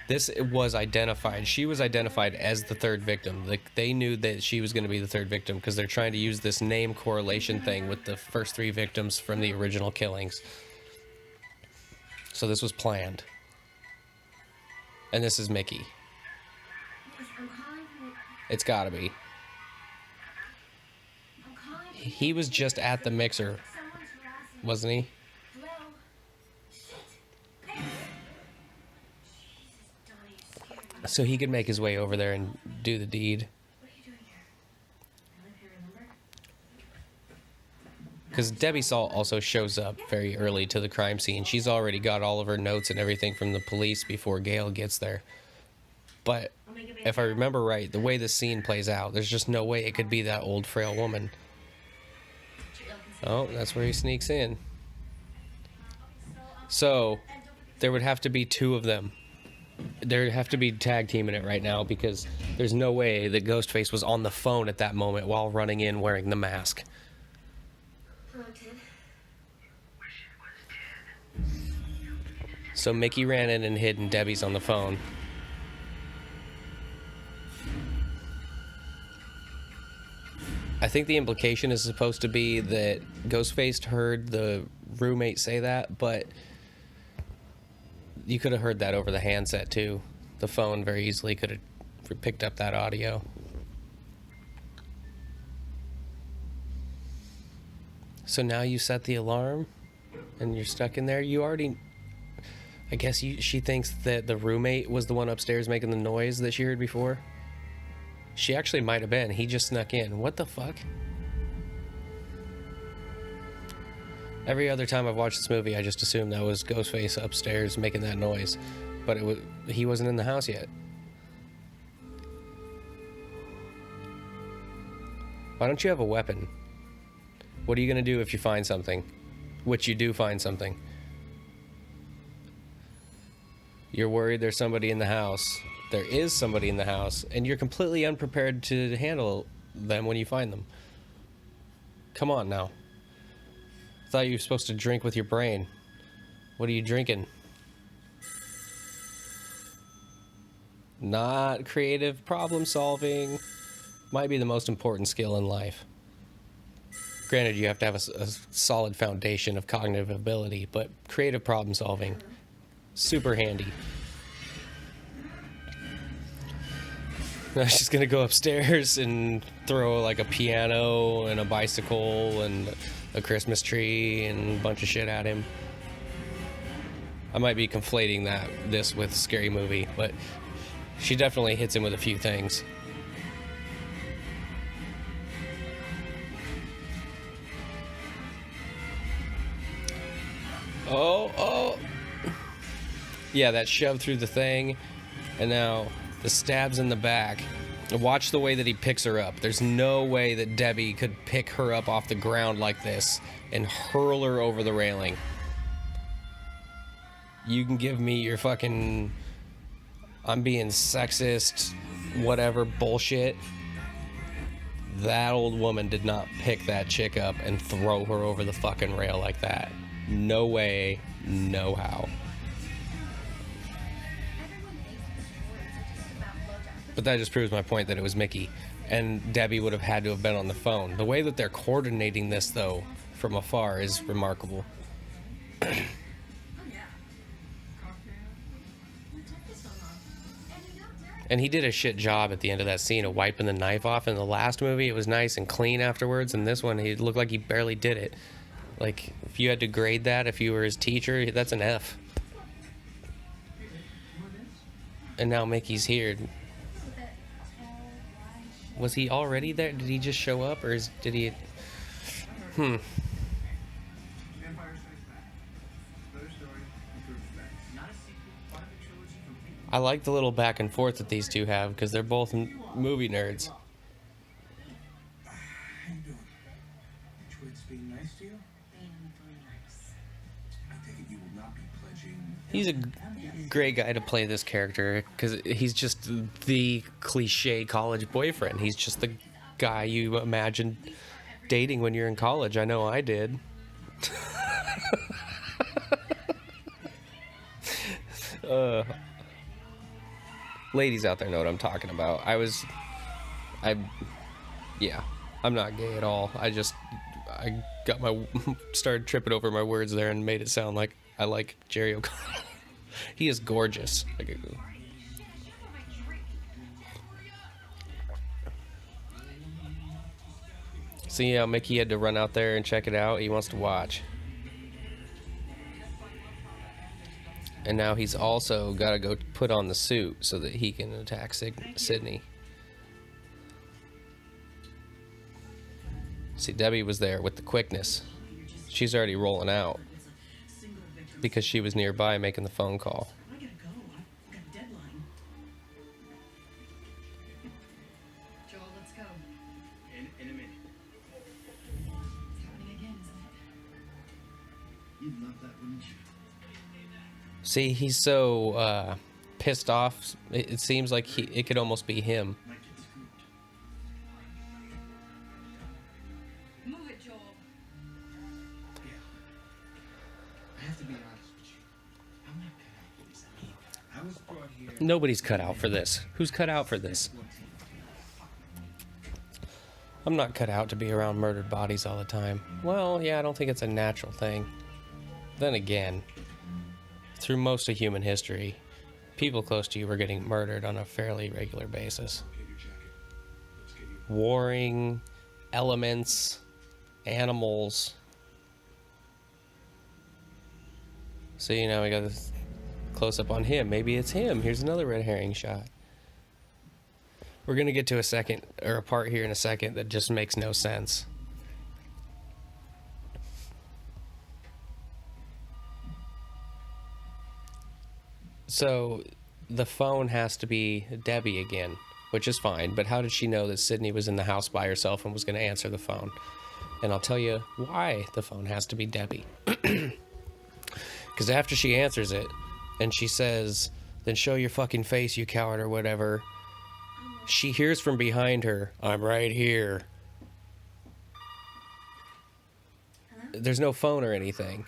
A: This was identified. She was identified as the 3rd victim. Like, they knew that she was going to be the 3rd victim because they're trying to use this name correlation thing with the first 3 victims from the original killings. So this was planned. And this is Mickey.
B: I'm calling from
A: It's gotta be.
B: I'm calling from
A: He was just at the mixer,
B: someone's harassing me.
A: wasn't he?
B: Hello? Shit. Hey. Jesus, Donnie, you scared me.
A: So he could make his way over there and do the deed.
B: What are you doing here? I live here, remember?
A: Because Debbie Salt also shows up very early to the crime scene. She's already got all of her notes and everything from the police before Gail gets there. But if I remember right, the way this scene plays out, there's just no way it could be that old, frail woman. Oh, that's where he sneaks in. So, there would have to be 2 of them. There'd have to be tag teaming it right now because there's no way that Ghostface was on the phone at that moment while running in wearing the mask.
B: Hello, Ted.
A: So Mickey ran in and hid and Debbie's on the phone. I think the implication is supposed to be that Ghostface heard the roommate say that, but you could have heard that over the handset too. The phone very easily could have picked up that audio. So now you set the alarm and you're stuck in there. You already... I guess she thinks that the roommate was the one upstairs making the noise that she heard before. She actually might have been. He just snuck in. What the fuck? Every other time I've watched this movie, I just assumed that was Ghostface upstairs making that noise. But he wasn't in the house yet. Why don't you have a weapon? What are you going to do if you find something? Which you do find something. You're worried there's somebody in the house. There is somebody in the house, and you're completely unprepared to handle them when you find them. Come on now. I thought you were supposed to drink with your brain. What are you drinking? Not creative problem solving. Might be the most important skill in life. Granted, you have to have a solid foundation of cognitive ability, but creative problem solving, super handy. Now she's gonna go upstairs and throw like a piano and a bicycle and a Christmas tree and a bunch of shit at him. I might be conflating this with Scary Movie, but she definitely hits him with a few things. Oh. Yeah, that shove through the thing, and now the stabs in the back. Watch the way that he picks her up. There's no way that Debbie could pick her up off the ground like this and hurl her over the railing. You can give me your fucking I'm being sexist, whatever bullshit. That old woman did not pick that chick up and throw her over the fucking rail like that. No way, no how. But that just proves my point that it was Mickey. And Debbie would have had to have been on the phone. The way that they're coordinating this, though, from afar is remarkable. And he did a shit job at the end of that scene of wiping the knife off. In the last movie, it was nice and clean afterwards. And this one, he looked like he barely did it. Like, if you had to grade that, if you were his teacher, that's an F. And now Mickey's here. Was he already there? Did he just show up, or did he? I like the little back and forth that these two have because they're both movie nerds.
F: How you doing? Twit's being nice to you? I take it you will not be pledging.
A: He's a great guy to play this character because he's just the cliche college boyfriend. He's just the guy you imagine dating when you're in college. I know I did. Ladies out there know what I'm talking about. Yeah, I'm not gay at all. I started tripping over my words there and made it sound like I like Jerry O'Connell. He is gorgeous. See how Mickey had to run out there and check it out? He wants to watch. And now he's also got to go put on the suit so that he can attack Sydney. See, Debbie was there with the quickness. She's already rolling out because she was nearby making the phone call.
E: I gotta go. I've got a deadline. Joel, let's go.
D: In a minute.
E: It's happening again, isn't it?
C: You'd love that, wouldn't you?
A: See, he's so pissed off. It seems like it could almost be him.
C: Might get scooped.
E: Move it, Joel.
C: Yeah. I have to be honest with you. I'm not cut out for this. I was brought here.
A: Nobody's cut out for this. Who's cut out for this? I'm not cut out to be around murdered bodies all the time. Well, yeah, I don't think it's a natural thing. Then again, through most of human history, people close to you were getting murdered on a fairly regular basis. Warring elements, animals. So, you know, we got this close up on him. Maybe it's him. Here's another red herring shot. We're going to get to a part here in a second that just makes no sense. So the phone has to be Debbie again, which is fine. But how did she know that Sydney was in the house by herself and was going to answer the phone? And I'll tell you why the phone has to be Debbie. Because after she answers it and she says, "Then show your fucking face, you coward," or whatever, she hears from behind her, "I'm right here." There's no phone or anything.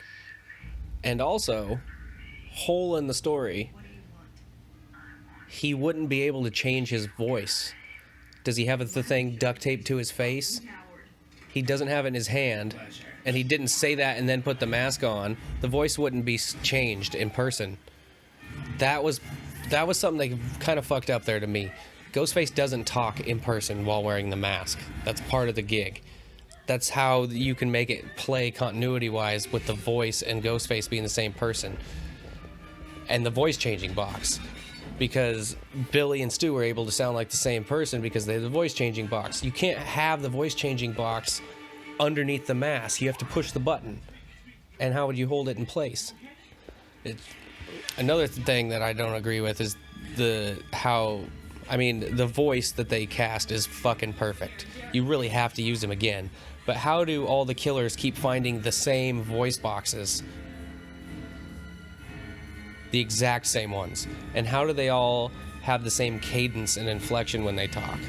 A: And also, hole in the story, he wouldn't be able to change his voice. Does he have the thing duct taped to his face? He doesn't have it in his hand, and he didn't say that and then put the mask on. The voice wouldn't be changed in person. That was something that kind of fucked up there to me. Ghostface doesn't talk in person while wearing the mask. That's part of the gig. That's how you can make it play continuity-wise with the voice and Ghostface being the same person. And the voice changing box. Because Billy and Stu were able to sound like the same person because they have the voice changing box. You can't have the voice changing box underneath the mask. You have to push the button. And how would you hold it in place? Another thing that I don't agree with is the voice that they cast is fucking perfect. You really have to use them again. But how do all the killers keep finding the same voice boxes? The exact same ones. And how do they all have the same cadence and inflection when they talk?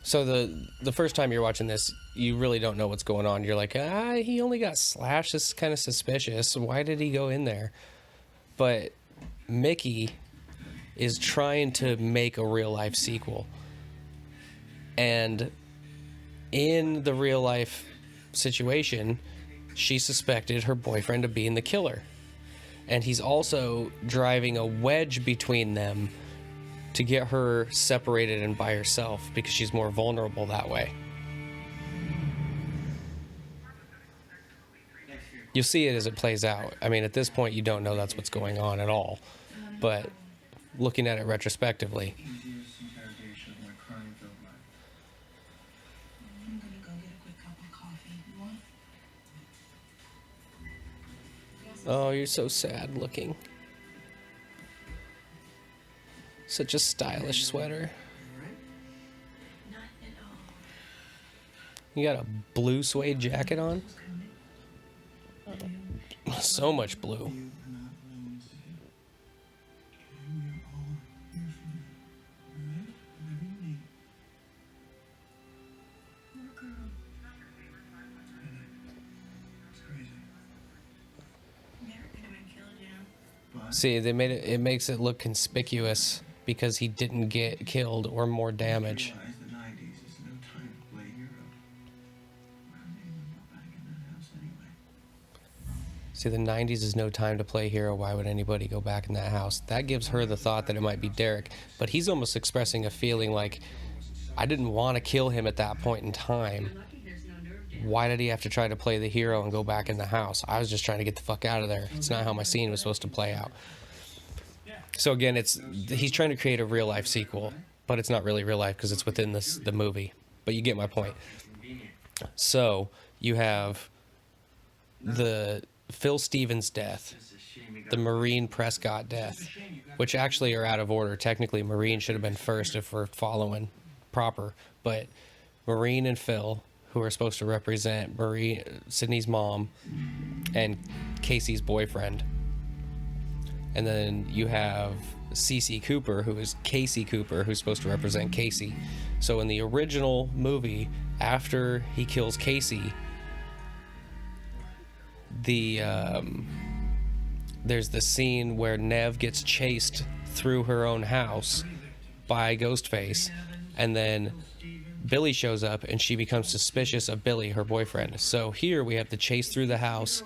A: So the first time you're watching this, you really don't know what's going on. You're like, he only got slashed. This is kind of suspicious. Why did he go in there? But Mickey is trying to make a real life sequel. And in the real life situation, she suspected her boyfriend of being the killer. And he's also driving a wedge between them to get her separated and by herself because she's more vulnerable that way. You'll see it as it plays out. I mean, at this point, you don't know that's what's going on at all. But looking at it retrospectively,
C: Easiest interrogation of my crime-filled life.
E: I'm gonna go get a quick cup of coffee. You want?
A: Oh, you're so sad looking. Such a stylish sweater.
E: Not at all.
A: You got a blue suede jacket on? So much blue.
F: You not lose it. Okay, we are all here for you. Alright? Whatever you need.
E: Poor girl.
F: It's crazy.
E: Merrick could have been killed, you know.
F: But
A: See, it makes it look conspicuous because he didn't get killed or more damage.
F: realize the 90s is no time to play hero. Why would anyone go back in that house anyway?
A: See, the 90s is no time to play hero. Why would anybody go back in that house? That gives her the thought that it might be Derek, but he's almost expressing a feeling like, I didn't want to kill him at that point in time.
E: Lucky there's no nerve damage.
A: Why did he have to try to play the hero and go back in the house? I was just trying to get the fuck out of there. It's not how my scene was supposed to play out. So again, he's trying to create a real life sequel, but it's not really real life because it's within the movie. But you get my point. So you have the Phil Stevens death, the Maureen Prescott death, which actually are out of order. Technically, Maureen should have been first if we're following proper. But Maureen and Phil, who are supposed to represent Sydney's mom and Casey's boyfriend. And then you have Cece Cooper, who is Casey Cooper, who's supposed to represent Casey. So in the original movie, after he kills Casey, there's the scene where Nev gets chased through her own house by Ghostface, and then Billy shows up and she becomes suspicious of Billy, her boyfriend. So here we have the chase through the house,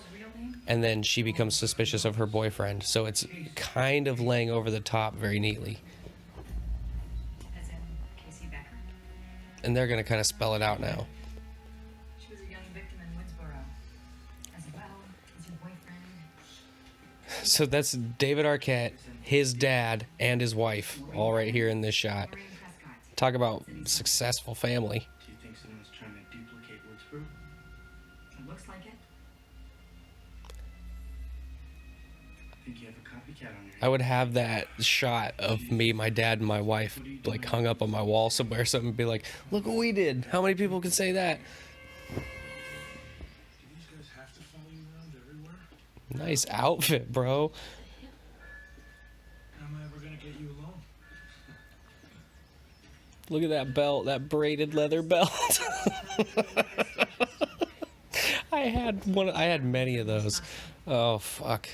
A: and then she becomes suspicious of her boyfriend. So it's kind of laying over the top very neatly.
E: As in Casey Becker.
A: And they're going to kind of spell it out now.
E: She was a young victim in Woodsboro. As well as your boyfriend.
A: So that's David Arquette, his dad, and his wife, all right here in this shot.
E: Maureen Prescott.
A: Talk about successful family.
C: Do you think someone's trying to duplicate Woodsboro?
E: It looks like it.
C: Think you have a copycat on your
A: I would have that shot of me, my dad, and my wife like hung up on my wall somewhere. Something be like, "Look what we did." How many people can say that?
F: do these guys have to follow you around everywhere?
A: Nice outfit, bro.
F: How am I ever gonna get you alone?
A: Look at that belt, that braided leather belt. I had many of those. Oh fuck.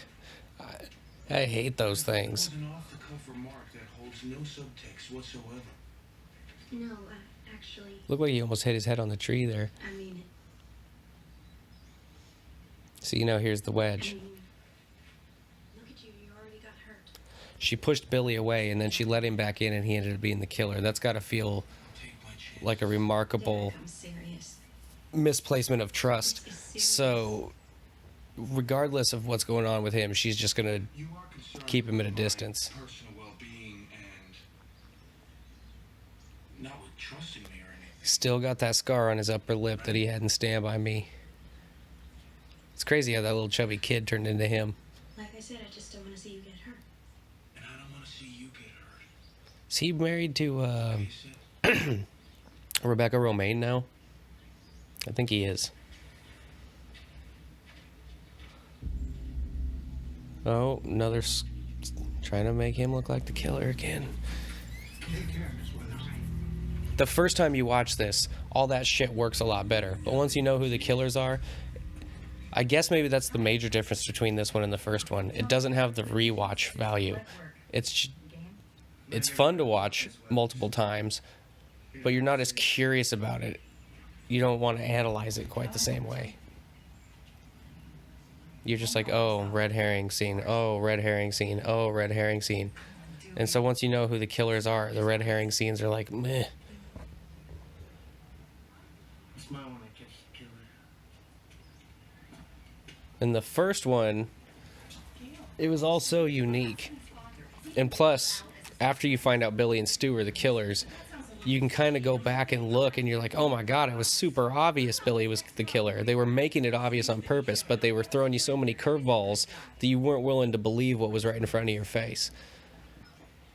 A: I hate those things.
F: That was an off-the-cuff remark that holds no subtext whatsoever.
B: No, actually,
A: Looked like he almost hit his head on the tree there.
B: I mean,
A: So here's the wedge.
B: look at you, you already got hurt.
A: She pushed Billy away and then she let him back in and he ended up being the killer. That's got to feel
F: Take my chance.
A: like a remarkable
B: I'm serious.
A: misplacement of trust. So regardless of what's going on with him, she's just going to
F: You are concerned
A: keep him at a
F: with my
A: distance.
F: personal well-being and not with trusting me or anything.
A: Still got that scar on his upper lip that he had in Stand By Me. It's crazy how that little chubby kid turned into him.
B: Like I said, I just don't want to see you get hurt.
F: And I don't want to see you get hurt.
A: Is he married to
F: Face it.
A: Rebecca Romaine now? I think he is. Oh, trying to make him look like the killer again.
F: Take care, Miss Weathers.
A: The first time you watch this, all that shit works a lot better. But once you know who the killers are, I guess maybe that's the major difference between this one and the first one. It doesn't have the rewatch value. It's fun to watch multiple times, but you're not as curious about it. You don't want to analyze it quite the same way. You're just like, oh, red herring scene. Oh, red herring scene. Oh, red herring scene. And so once you know who the killers are, the red herring scenes are like, meh.
C: I smile when I catch the killer.
A: And the first one, it was all so unique. And plus, after you find out Billy and Stu are the killers, you can kind of go back and look and you're like, oh my god, it was super obvious Billy was the killer. They were making it obvious on purpose, but they were throwing you so many curveballs that you weren't willing to believe what was right in front of your face.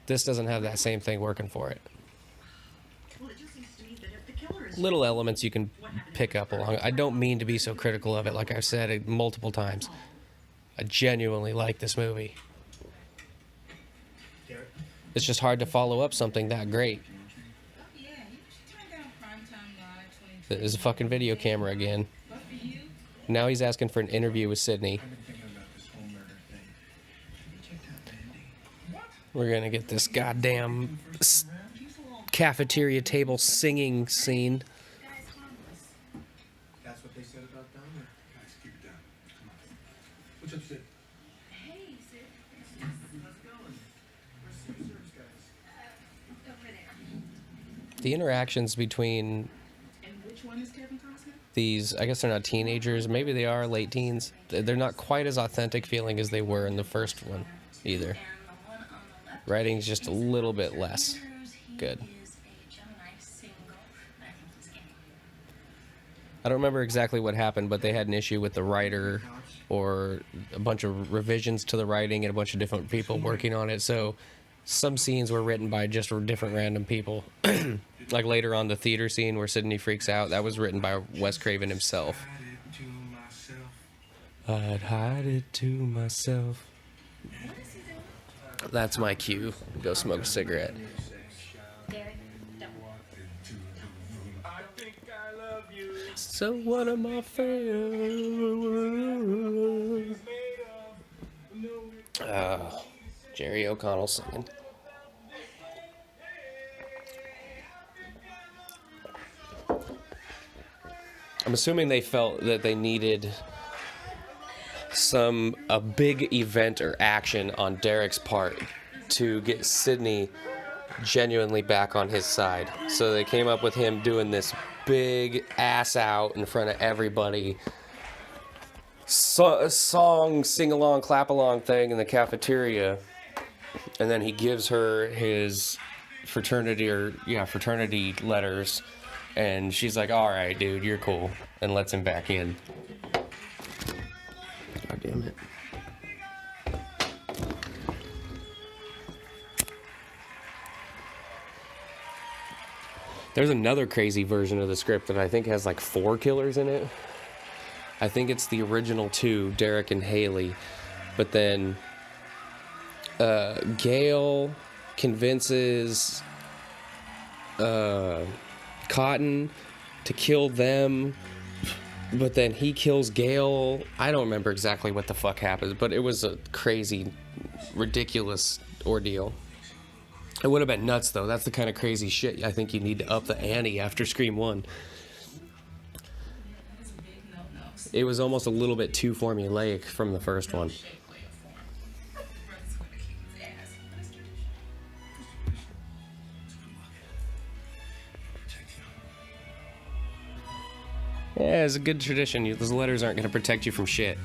A: This doesn't have that same thing working for it.
E: Well, it just seems to me that if the killer is
A: Little elements you can pick up along. I don't mean to be so critical of it, like I've said it multiple times. I genuinely like this movie. It's just hard to follow up something that great.
G: Yeah, you should turn down Primetime Live 2020.
A: There's a fucking video camera again.
G: But for you,
A: Now he's asking for an interview with Sydney.
F: I've been thinking about this whole murder thing. Should we check out Mandy? What?
A: We're gonna get this goddamn
F: First time around?
G: he's a little
A: cafeteria table singing scene.
G: guy's harmless.
H: That's what they said about down there.
F: Guys, keep it down. Come on. What's up, Sid?
B: Hey, Sid.
C: How's it going? Where's Secret Service guys?
B: Over there.
A: The interactions between
G: And which one is Kevin Costner?
A: these, I guess they're not teenagers, maybe they are late teens. They're not quite as authentic feeling as they were in the first one either.
B: And the one on the left.
A: Writing's just a little bit less good.
B: He is a Gemini single. I think he's gay.
A: I don't remember exactly what happened, but they had an issue with the writer or a bunch of revisions to the writing and a bunch of different people working on it. So some scenes were written by just different random people. Like later on, the theater scene where Sydney freaks out, that was written by Wes Craven himself.
F: Hide it to myself.
A: I'd hide it to myself. That's my cue. Go smoke a cigarette.
B: Derek, don't.
F: I think I love you.
A: So what am I feeling? Jerry O'Connell singing. I'm assuming they felt that they needed a big event or action on Derek's part to get Sydney genuinely back on his side. So they came up with him doing this big ass out in front of everybody. Song, sing along, clap along thing in the cafeteria. And then he gives her his fraternity letters. And she's like, all right, dude, you're cool. And lets him back in. God damn it. There's another crazy version of the script that I think has like 4 killers in it. I think it's the original 2, Derek and Haley. But then Gail convinces Cotton to kill them, but then he kills Gail. I don't remember exactly what the fuck happens, but it was a crazy, ridiculous ordeal. It would have been nuts, though. That's the kind of crazy shit I think you need to up the ante after Scream 1.
G: That is a big no-no.
A: It was almost a little bit too formulaic from the first one.
G: Shake, way, or form. Brother's gonna kick his ass. But it's tradition.
F: It's good luck. Protect you.
A: Yeah, it's a good tradition. Those letters aren't going to protect you from shit.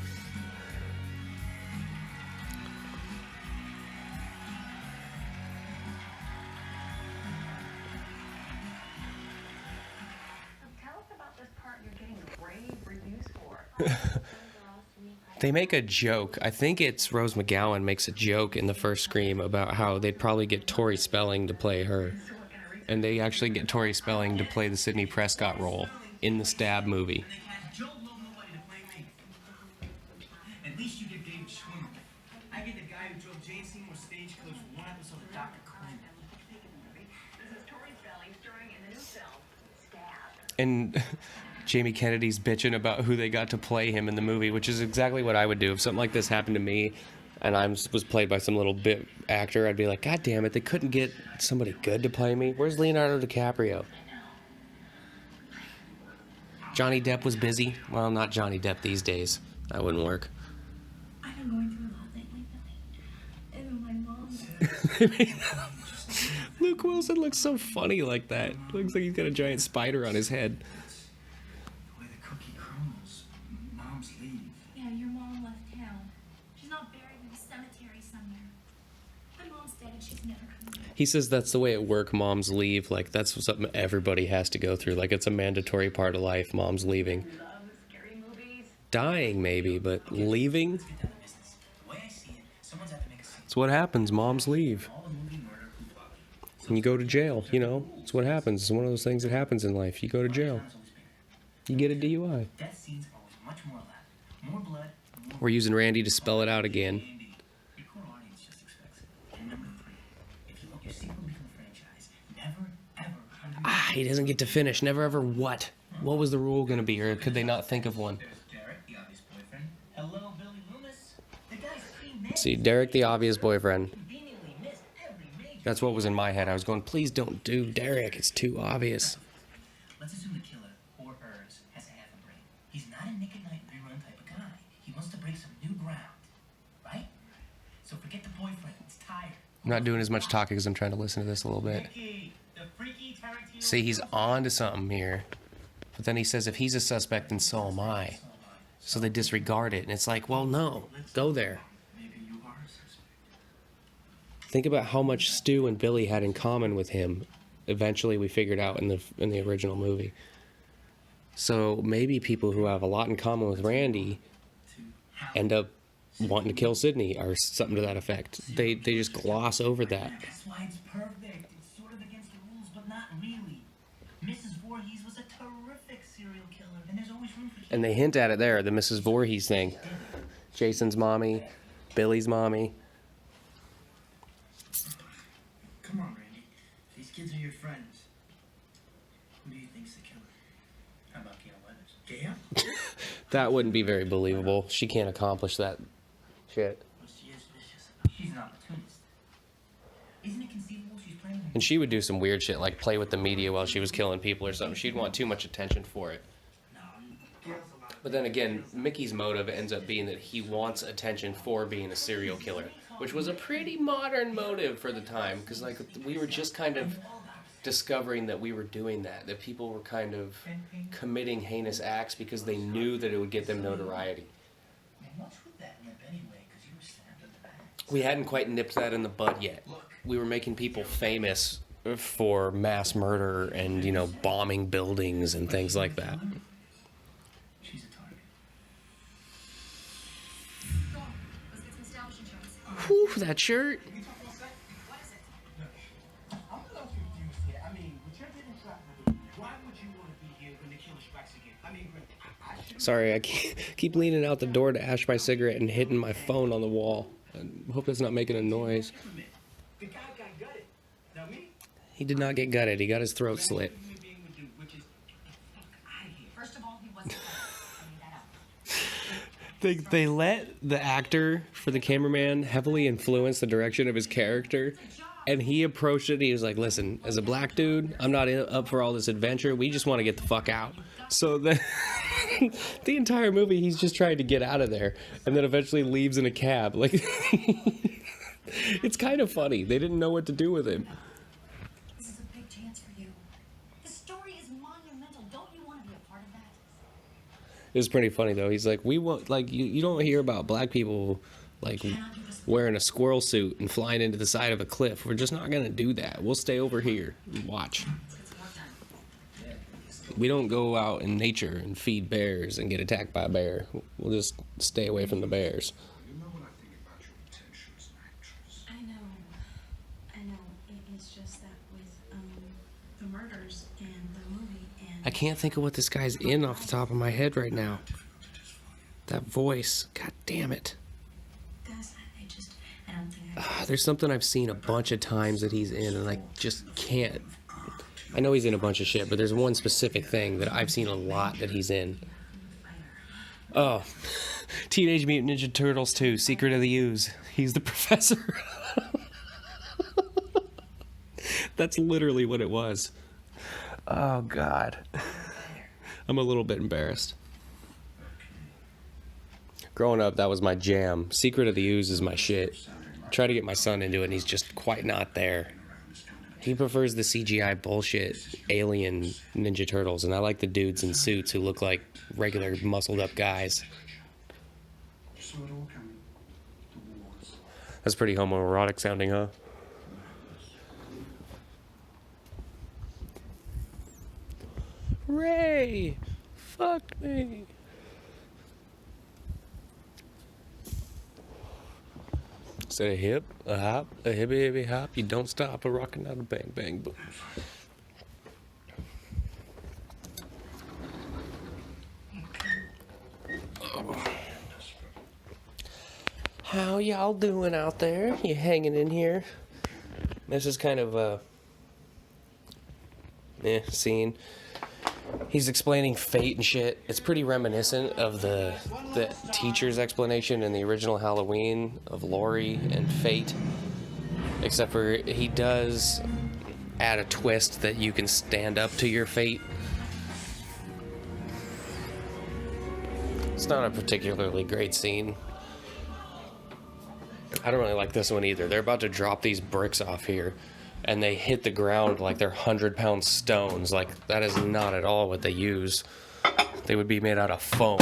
B: Tell us about this part you're getting rave reviews for.
A: They make a joke. I think it's Rose McGowan makes a joke in the first Scream about how they'd probably get Tori Spelling to play her. And they actually get Tori Spelling to play the Sidney Prescott role in the Stab movie.
C: They had Joe Blow nobody to play me. At least you get David Schwimmer. I get the guy who drove Jane Seymour's stage clips for one episode of Dr. Quinn.
B: This is Tori Spelling starring in the new film, Stab.
A: And Jamie Kennedy's bitching about who they got to play him in the movie, which is exactly what I would do if something like this happened to me and I was played by some little bit actor. I'd be like, God damn it, they couldn't get somebody good to play me. Where's Leonardo DiCaprio? Johnny Depp was busy. Well, not Johnny Depp these days. That wouldn't work.
B: I've been going through a lot lately, Billy. And my mom.
A: Luke Wilson looks so funny like that. Looks like he's got a giant spider on his head.
C: The way the cookie crumbles, moms leave.
B: Yeah, your mom left town. She's not buried in a cemetery somewhere. My mom's dead and she's never coming back.
A: He says that's the way at work moms leave. Like, that's something everybody has to go through. Like, it's a mandatory part of life, moms leaving.
G: Love scary movies.
A: Dying, maybe, but leaving?
C: Let's get down to business. The way I see it, someone's have to make a scene.
A: It's what happens. Moms leave.
C: All the movie murder who followed.
A: And you go to jail, you know? It's what happens. It's one of those things that happens in life. You go to jail. You get a DUI.
C: Death scenes are always much more elaborate. More blood, more...
A: We're using Randy to spell it out again.
C: Andy, your core audience just expects it. And number 3, if you want your sequel to become a franchise, never, ever...
A: He doesn't get to finish. Never ever what? What was the rule going to be, or could they not think of one?
C: There's Derek, the obvious boyfriend. Hello, Billy Loomis. The guy's pre-med.
A: See, Derek, the obvious boyfriend.
C: Conveniently missed every major...
A: That's what was in my head. I was going, please don't do Derek. It's too obvious.
C: Let's assume the killer, or hers, has a half a brain. He's not a Nick at Night rerun type of guy. He wants to break some new ground. Right? So forget the boyfriend. It's tired.
A: I'm not doing as much talking because I'm trying to listen to this a little bit.
C: Mickey, the freaky Tarantino...
A: See, he's on to something here. But then he says, if he's a suspect, then so am I. So they disregard it. And it's like, well, no. Go there.
C: Maybe you are a suspect.
A: Think about how much Stu and Billy had in common with him. Eventually, we figured out in the original movie. So maybe people who have a lot in common with Randy end up wanting to kill Sydney or something to that effect. They just gloss over that.
C: That's why it's perfect. It's sort of against the rules, but not really. Mrs. Voorhees was a terrific serial killer, and there's always room for...
A: And they hint at it there, the Mrs. Voorhees thing. Jason's mommy, Billy's mommy.
C: Come on, Randy. These kids are your friends. Who do you think's the killer? How about Gail Weathers? Gail?
A: That wouldn't be very believable. She can't accomplish that shit.
C: Well, she is vicious. She's an opportunist. Isn't it conceivable she's planning...
A: And she would do some weird shit, like play with the media while she was killing people or something. She'd want too much attention for it.
C: No, Gail's a lot...
A: But then again, Mickey's motive ends up being that he wants attention for being a serial killer, which was a pretty modern motive for the time, because like we were just kind of discovering that we were doing that people were kind of committing heinous acts because they knew that it would get them notoriety.
C: Man, what's with that lip anyway? Because you were stabbed in the back.
A: We hadn't quite nipped that in the bud yet. We were making people famous for mass murder and, you know, bombing buildings and things like that.
C: She's a target.
B: Go on. Let's get some establishing shots.
A: Whew, that shirt.
B: What is it?
C: I'm a little confused here. I mean, with your getting shot, why would you want to be here when the killer strikes again? I mean, I should...
A: Sorry, I keep leaning out the door to ash my cigarette and hitting my phone on the wall. I hope it's not making a noise.
C: The guy got gutted. Now me?
A: He did not get gutted. He got his throat slit.
C: Human being would do, which is get the fuck out of here.
B: First of all, he wasn't. I mean that out.
A: They let the actor for the cameraman heavily influence the direction of his character, and he approached it. He was like, "Listen, as a black dude, I'm not up for all this adventure. We just want to get the fuck out." So the entire movie, he's just trying to get out of there, and then eventually leaves in a cab. Like, it's kind of funny. They didn't know what to do with him.
B: This is a big chance for you. The story is monumental. Don't you want to be a part of that?
A: It was pretty funny though. He's like, "We want like you don't hear about black people like wearing a squirrel suit and flying into the side of a cliff. We're just not gonna do that. We'll stay over here and watch.
B: Let's get some work done.
A: We don't go out in nature and feed bears and get attacked by a bear. We'll just stay away from the bears."
F: You know what I think about your potential as an actress?
E: I know. It's just that with the murders and the movie and
A: I can't think of what this guy's in off the top of my head right now. That voice. God damn it.
E: guys, I don't think
A: There's something I've seen a bunch of times that he's in and I just can't. I know he's in a bunch of shit, but there's one specific thing that I've seen a lot that he's in. Oh, Teenage Mutant Ninja Turtles 2, Secret of the Ooze. He's the professor. That's literally what it was. Oh, God. I'm a little bit embarrassed. Growing up, that was my jam. Secret of the Ooze is my shit. I try to get my son into it, and he's just quite not there. He prefers the CGI bullshit alien Ninja Turtles, and I like the dudes in suits who look like regular muscled up guys.
F: So it all coming. The wars.
A: That's pretty homoerotic sounding, huh? Ray, fuck me. Instead of hip, a hop, a hippie hippie hop, you don't stop a rockin' out a bang bang boom. How y'all doing out there? You hanging in here? This is kind of a scene. He's explaining fate and shit. It's pretty reminiscent of the teacher's explanation in the original Halloween of Laurie and fate. Except for he does add a twist that you can stand up to your fate. It's not a particularly great scene. I don't really like this one either. They're about to drop these bricks off here, and they hit the ground like they're 100-pound stones. Like, that is not at all what they use. They would be made out of foam.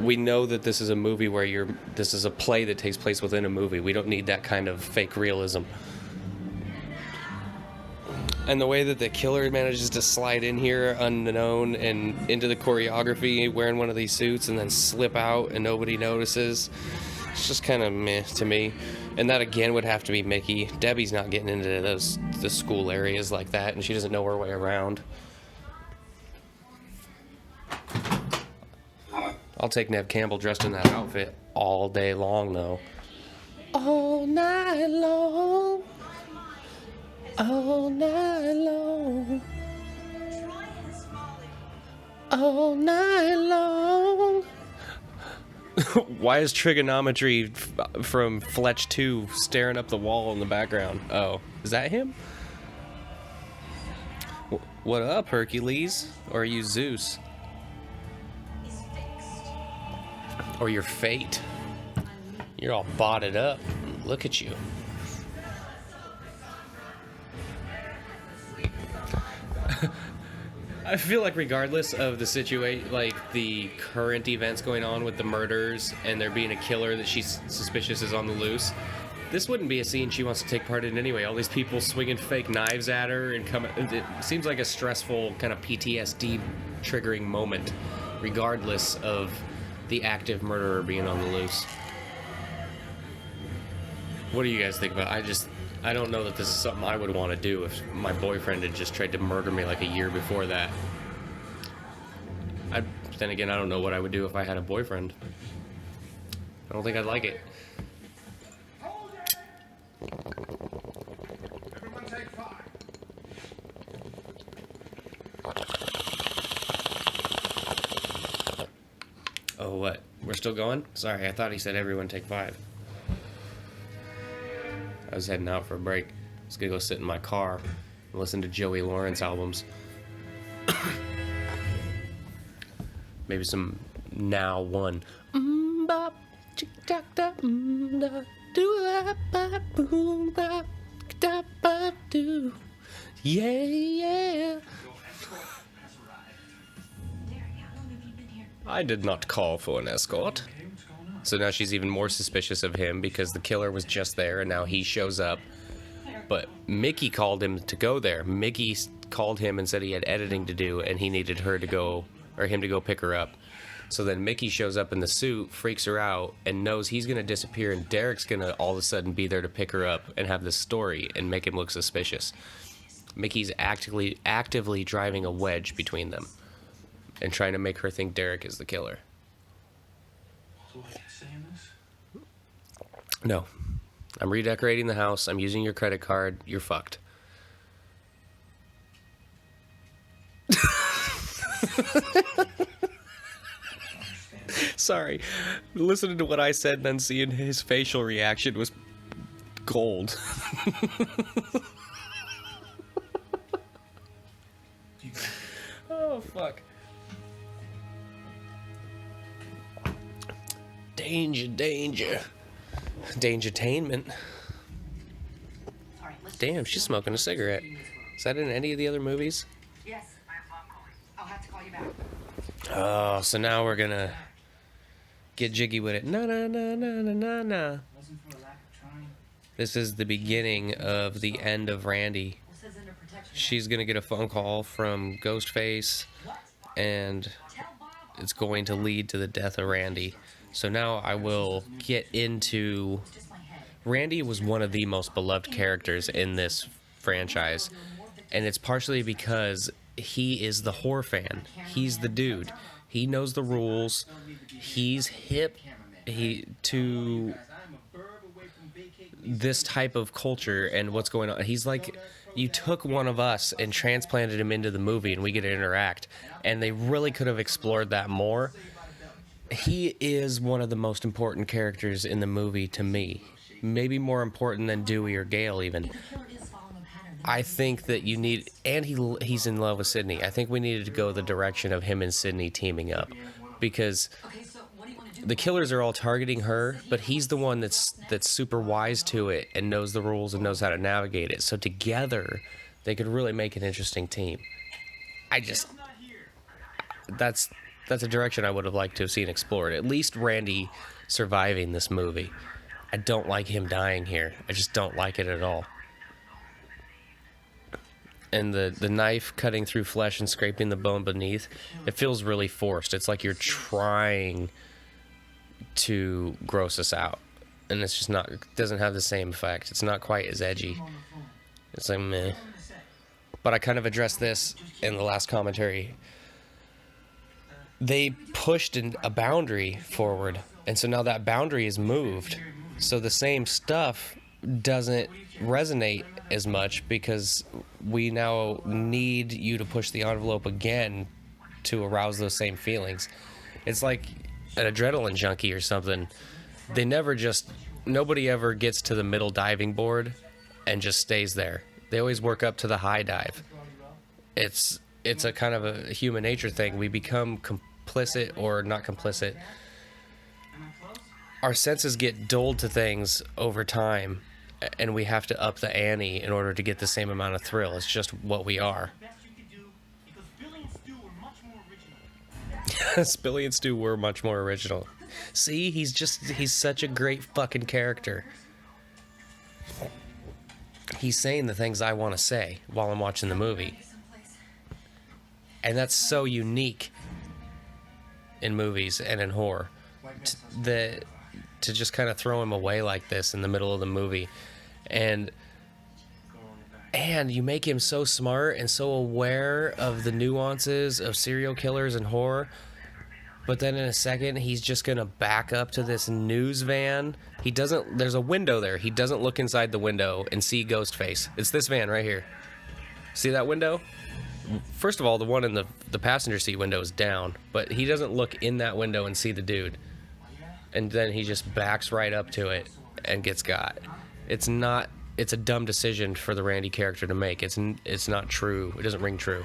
A: We know that this is a movie where this is a play that takes place within a movie. We don't need that kind of fake realism. And the way that the killer manages to slide in here unknown and into the choreography wearing one of these suits and then slip out and nobody notices, it's just kind of meh to me. And that again would have to be Mickey. Debbie's not getting into the school areas like that, and she doesn't know her way around. I'll take Neve Campbell dressed in that outfit all day long, though. All night long. All night long. All night long. Why is trigonometry from Fletch 2 staring up the wall in the background? Oh, is that him? What up, Hercules? Or are you Zeus? Or your fate? You're all botted up. Look at you. I feel like regardless of the situation, like the current events going on with the murders and there being a killer that she's suspicious is on the loose, this wouldn't be a scene she wants to take part in anyway. All these people swinging fake knives at her and coming. It seems like a stressful kind of PTSD triggering moment, regardless of the active murderer being on the loose. What do you guys think about it? I don't know that this is something I would want to do if my boyfriend had just tried to murder me like a year before that. Then again, I don't know what I would do if I had a boyfriend. I don't think I'd like it.
F: Everyone take 5.
A: Oh, what? We're still going? Sorry, I thought he said everyone take 5. I was heading out for a break. I was gonna go sit in my car and listen to Joey Lawrence albums. Maybe some Now One. Bop, chick tock da, da, do bop, boom bop, da bop do. Yeah, yeah. I did not call for an escort. So now she's even more suspicious of him because the killer was just there and now he shows up. But Mickey called him to go there. Mickey called him and said he had editing to do and he needed her to go, or him to go pick her up. So then Mickey shows up in the suit, freaks her out, and knows he's going to disappear and Derek's going to all of a sudden be there to pick her up and have this story and make him look suspicious. Mickey's actively driving a wedge between them and trying to make her think Derek is the killer.
F: So what, you saying this?
A: No. I'm redecorating the house. I'm using your credit card. You're fucked. Sorry. Listening to what I said and then seeing his facial reaction was gold. Oh, fuck. Danger, danger. Dangertainment. Damn, she's smoking a cigarette. Is that in any of the other movies?
G: Yes, my mom calling. I'll have to call you back.
A: Oh, so now we're gonna get jiggy with it. No, no, no, no, no, no, no.
C: Wasn't for a lack of trying.
A: This is the beginning of the end of Randy.
G: Well, says under
A: she's gonna get a phone call from Ghostface, and it's going to lead to the death of Randy. So now I will get into... Randy was one of the most beloved characters in this franchise, and it's partially because he is the horror fan. He's the dude. He knows the rules. He's hip to this type of culture and what's going on. He's like, you took one of us and transplanted him into the movie, and we get to interact. And they really could have explored that more. He is one of the most important characters in the movie to me. Maybe more important than Dewey or Gale even. I think that you need, and he's in love with Sydney. I think we needed to go the direction of him and Sydney teaming up, because the killers are all targeting her, but he's the one that's super wise to it and knows the rules and knows how to navigate it. So together, they could really make an interesting team. That's a direction I would have liked to have seen explored. At least Randy surviving this movie. I don't like him dying here. I just don't like it at all. And the knife cutting through flesh and scraping the bone beneath, it feels really forced. It's like you're trying to gross us out. And it's just not, it doesn't have the same effect. It's not quite as edgy. It's like meh. But I kind of addressed this in the last commentary. They pushed a boundary forward, and so now that boundary is moved. So the same stuff doesn't resonate as much because we now need you to push the envelope again to arouse those same feelings. It's like an adrenaline junkie or something. They never just, nobody ever gets to the middle diving board and just stays there. They always work up to the high dive. It's a kind of a human nature thing. We become complicit or not complicit. Our senses get dulled to things over time, and we have to up the ante in order to get the same amount of thrill. It's just what we are. Billy and Stu were much more original. See, he's such a great fucking character. He's saying the things I want to say while I'm watching the movie. And that's so unique in movies and in horror. To just kind of throw him away like this in the middle of the movie. And you make him so smart and so aware of the nuances of serial killers and horror. But then in a second, he's just going to back up to this news van. There's a window there. He doesn't look inside the window and see Ghostface. It's this van right here. See that window? First of all, the one in the passenger seat window is down, but he doesn't look in that window and see the dude. And then he just backs right up to it and gets got. It's a dumb decision for the Randy character to make. It's not true. It doesn't ring true.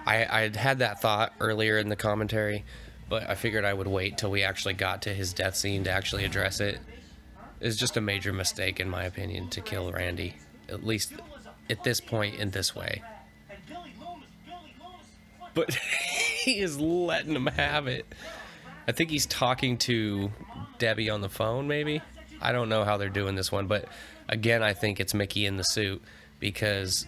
A: I had that thought earlier in the commentary, but I figured I would wait till we actually got to his death scene to actually address it. It's just a major mistake, in my opinion, to kill Randy. At least at this point in this way. But he is letting him have it. I think he's talking to Debbie on the phone, maybe? I don't know how they're doing this one, but again, I think it's Mickey in the suit, because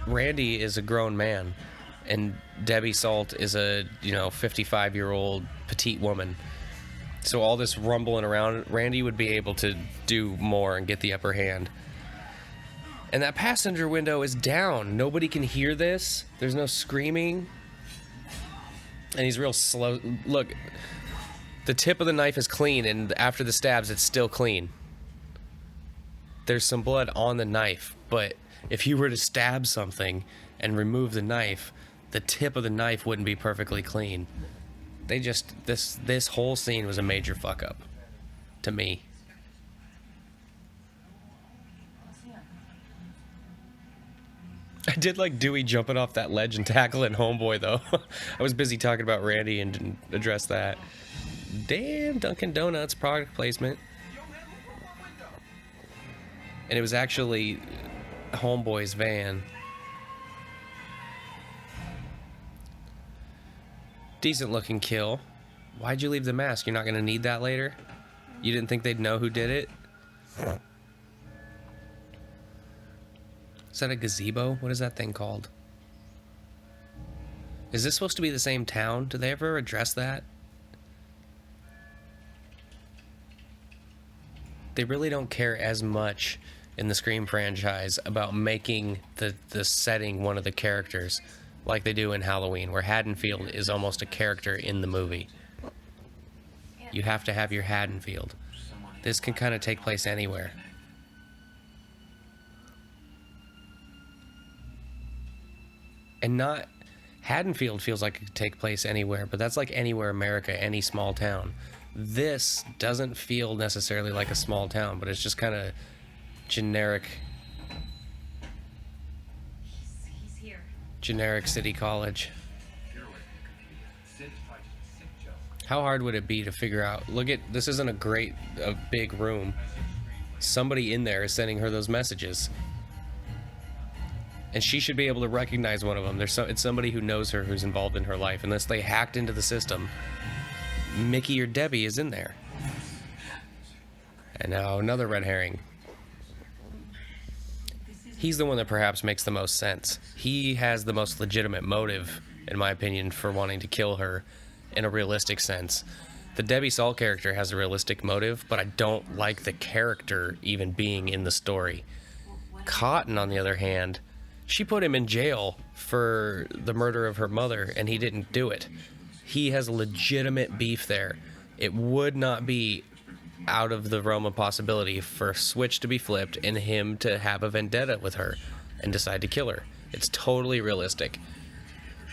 A: Randy is a grown man, and Debbie Salt is a 55-year-old petite woman. So all this rumbling around, Randy would be able to do more and get the upper hand. And that passenger window is down. Nobody can hear this. There's no screaming. And he's real slow. Look, the tip of the knife is clean, and after the stabs, it's still clean. There's some blood on the knife, but if you were to stab something and remove the knife, the tip of the knife wouldn't be perfectly clean. This whole scene was a major fuck up to me. I did like Dewey jumping off that ledge and tackling Homeboy, though. I was busy talking about Randy and didn't address that. Damn, Dunkin' Donuts product placement. And it was actually Homeboy's van. Decent looking kill. Why'd you leave the mask? You're not going to need that later? You didn't think they'd know who did it? Is that a gazebo? What is that thing called? Is this supposed to be the same town? Do they ever address that? They really don't care as much in the Scream franchise about making the setting one of the characters like they do in Halloween, where Haddonfield is almost a character in the movie. You have to have your Haddonfield. This can kind of take place anywhere. And not... Haddonfield feels like it could take place anywhere, but that's like anywhere America, any small town. This doesn't feel necessarily like a small town, but it's just kind of generic.
B: He's here.
A: Generic city college. How hard would it be to figure out? Look at this. Isn't a big room. Somebody in there is sending her those messages, and she should be able to recognize one of them. It's somebody who knows her, who's involved in her life, unless they hacked into the system. Mickey or Debbie is in there. And now another red herring. He's the one that perhaps makes the most sense. He has the most legitimate motive, in my opinion, for wanting to kill her in a realistic sense. The Debbie Saul character has a realistic motive, but I don't like the character even being in the story. Cotton, on the other hand, she put him in jail for the murder of her mother, and he didn't do it. He has a legitimate beef there. It would not be out of the realm of possibility for a switch to be flipped and him to have a vendetta with her and decide to kill her. It's totally realistic.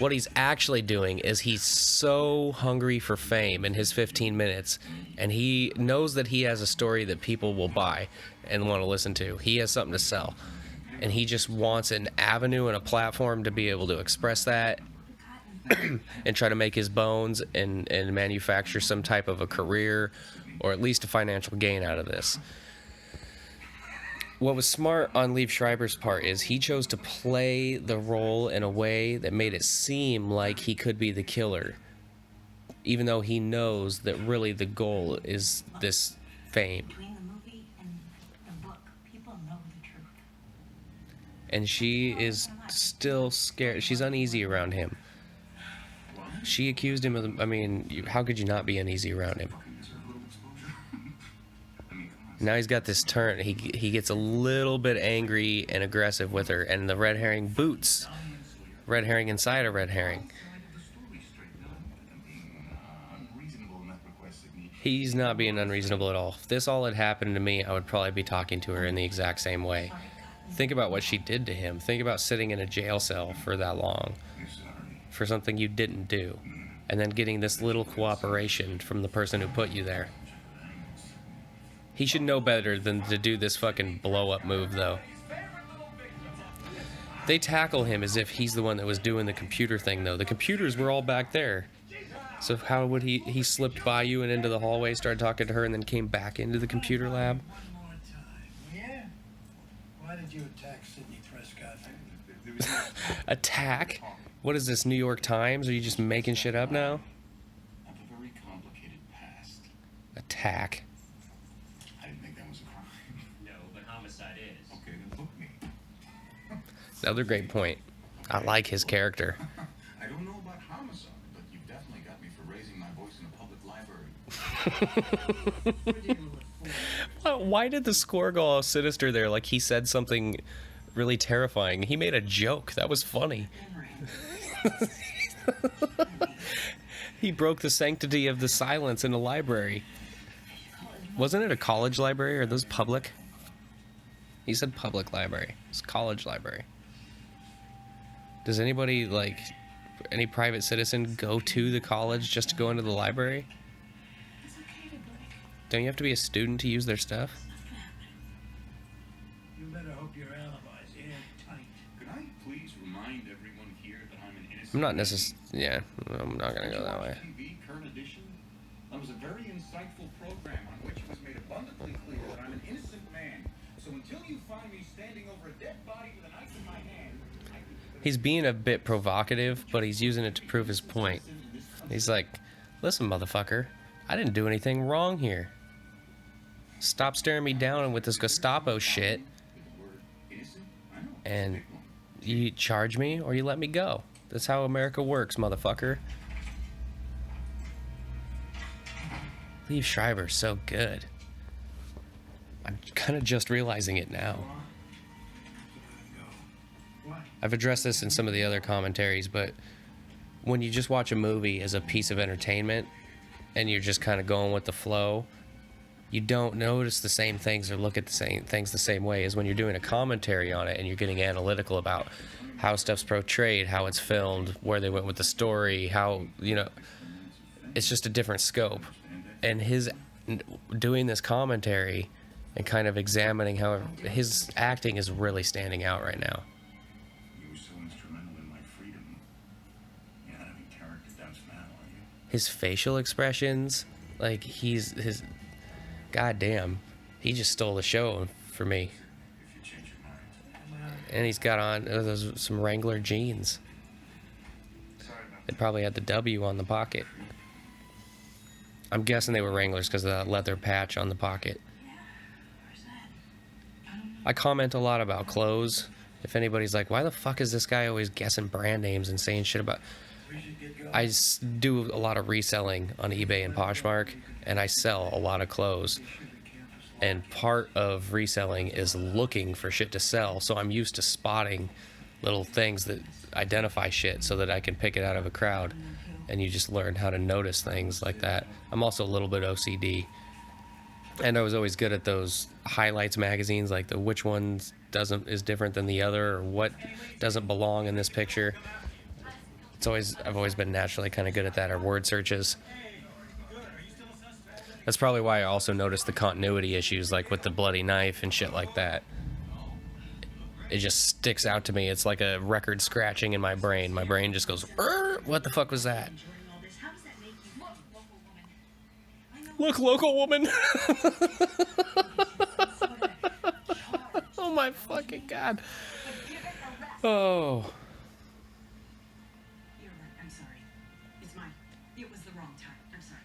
A: What he's actually doing is he's so hungry for fame in his 15 minutes, and he knows that he has a story that people will buy and want to listen to. He has something to sell, and he just wants an avenue and a platform to be able to express that and try to make his bones and manufacture some type of a career or at least a financial gain out of this. What was smart on Liev Schreiber's part is he chose to play the role in a way that made it seem like he could be the killer, even though he knows that really the goal is this fame.
B: Between the movie and the book, people know the truth.
A: And she is still scared. She's uneasy around him. She accused him of, how could you not be uneasy around him? Now he's got this turn. He gets a little bit angry and aggressive with her, and the red herring boots. Red herring inside a red herring. He's not being unreasonable at all. If this all had happened to me, I would probably be talking to her in the exact same way. Think about what she did to him. Think about sitting in a jail cell for that long for something you didn't do, and then getting this little cooperation from the person who put you there. He should know better than to do this fucking blow-up move, though. They tackle him as if he's the one that was doing the computer thing, though. The computers were all back there. So how would he slipped by you and into the hallway, started talking to her, and then came back into the computer lab?
F: One more time. Yeah? Why did you attack Sidney Prescott?
A: Attack? What is this, New York Times? Are you just making shit up now?
I: I have a very complicated past.
A: Attack.
I: I didn't think that was a crime.
D: No, but homicide is.
I: Okay, then book me.
A: Another great point. I like his character.
I: I don't know about homicide, but you definitely got me for raising my voice in a public library.
A: Why did the score go all sinister there? Like he said something really terrifying. He made a joke. That was funny. He broke the sanctity of the silence in a library. Wasn't it a college library, or are those public? He said public library. It's college library. Does anybody, like, any private citizen go to the college just to go into the library? Don't you have to be a student to use their stuff?
F: You better hope your alibi's airtight.
I: Could I please remind everyone here that I'm an innocent
A: I'm not yeah, I'm not gonna go that way.
I: TV current edition? That was a very insightful program on which it was made abundantly clear that I'm an innocent man. So until you find me standing over a dead body with a knife in my hand,
A: He's being a bit provocative, but he's using it to prove his point. He's like, listen, motherfucker, I didn't do anything wrong here. stop staring me down with this Gestapo shit, and you charge me or you let me go. That's how America works, motherfucker. Liev Schreiber's so good. I'm kind of just realizing it now. I've addressed this in some of the other commentaries, but when you just watch a movie as a piece of entertainment and you're just kind of going with the flow, you don't notice the same things or look at the same things the same way as when you're doing a commentary on it and you're getting analytical about how stuff's portrayed, how it's filmed, where they went with the story, how, you know, it's just a different scope. And his doing this commentary and kind of examining how his acting is really standing out right now.
I: You were so instrumental in my freedom. You're not having character doubts now, are you?
A: His facial expressions, like goddamn, he just stole the show for me.
I: If you change your mind.
A: And he's got on those some Wrangler jeans.
I: Sorry about
A: They probably had the W on the pocket. I'm guessing they were Wranglers because of that leather patch on the pocket. I comment a lot about clothes. If anybody's like, why the fuck is this guy always guessing brand names and saying shit about... I do a lot of reselling on eBay and Poshmark, and I sell a lot of clothes. And part of reselling is looking for shit to sell, so I'm used to spotting little things that identify shit so that I can pick it out of a crowd. And you just learn how to notice things like that. I'm also a little bit OCD. And I was always good at those highlights magazines, like the which one is different than the other, or what doesn't belong in this picture. I've always been naturally kind of good at that, or word searches. That's probably why I also noticed the continuity issues, like with the bloody knife and shit like that. It just sticks out to me. It's like a record scratching in my brain. My brain just goes, what the fuck was that? Look, local woman. Oh my fucking god. Oh.
E: You're right. I'm sorry. It's mine. It was the wrong time. I'm sorry.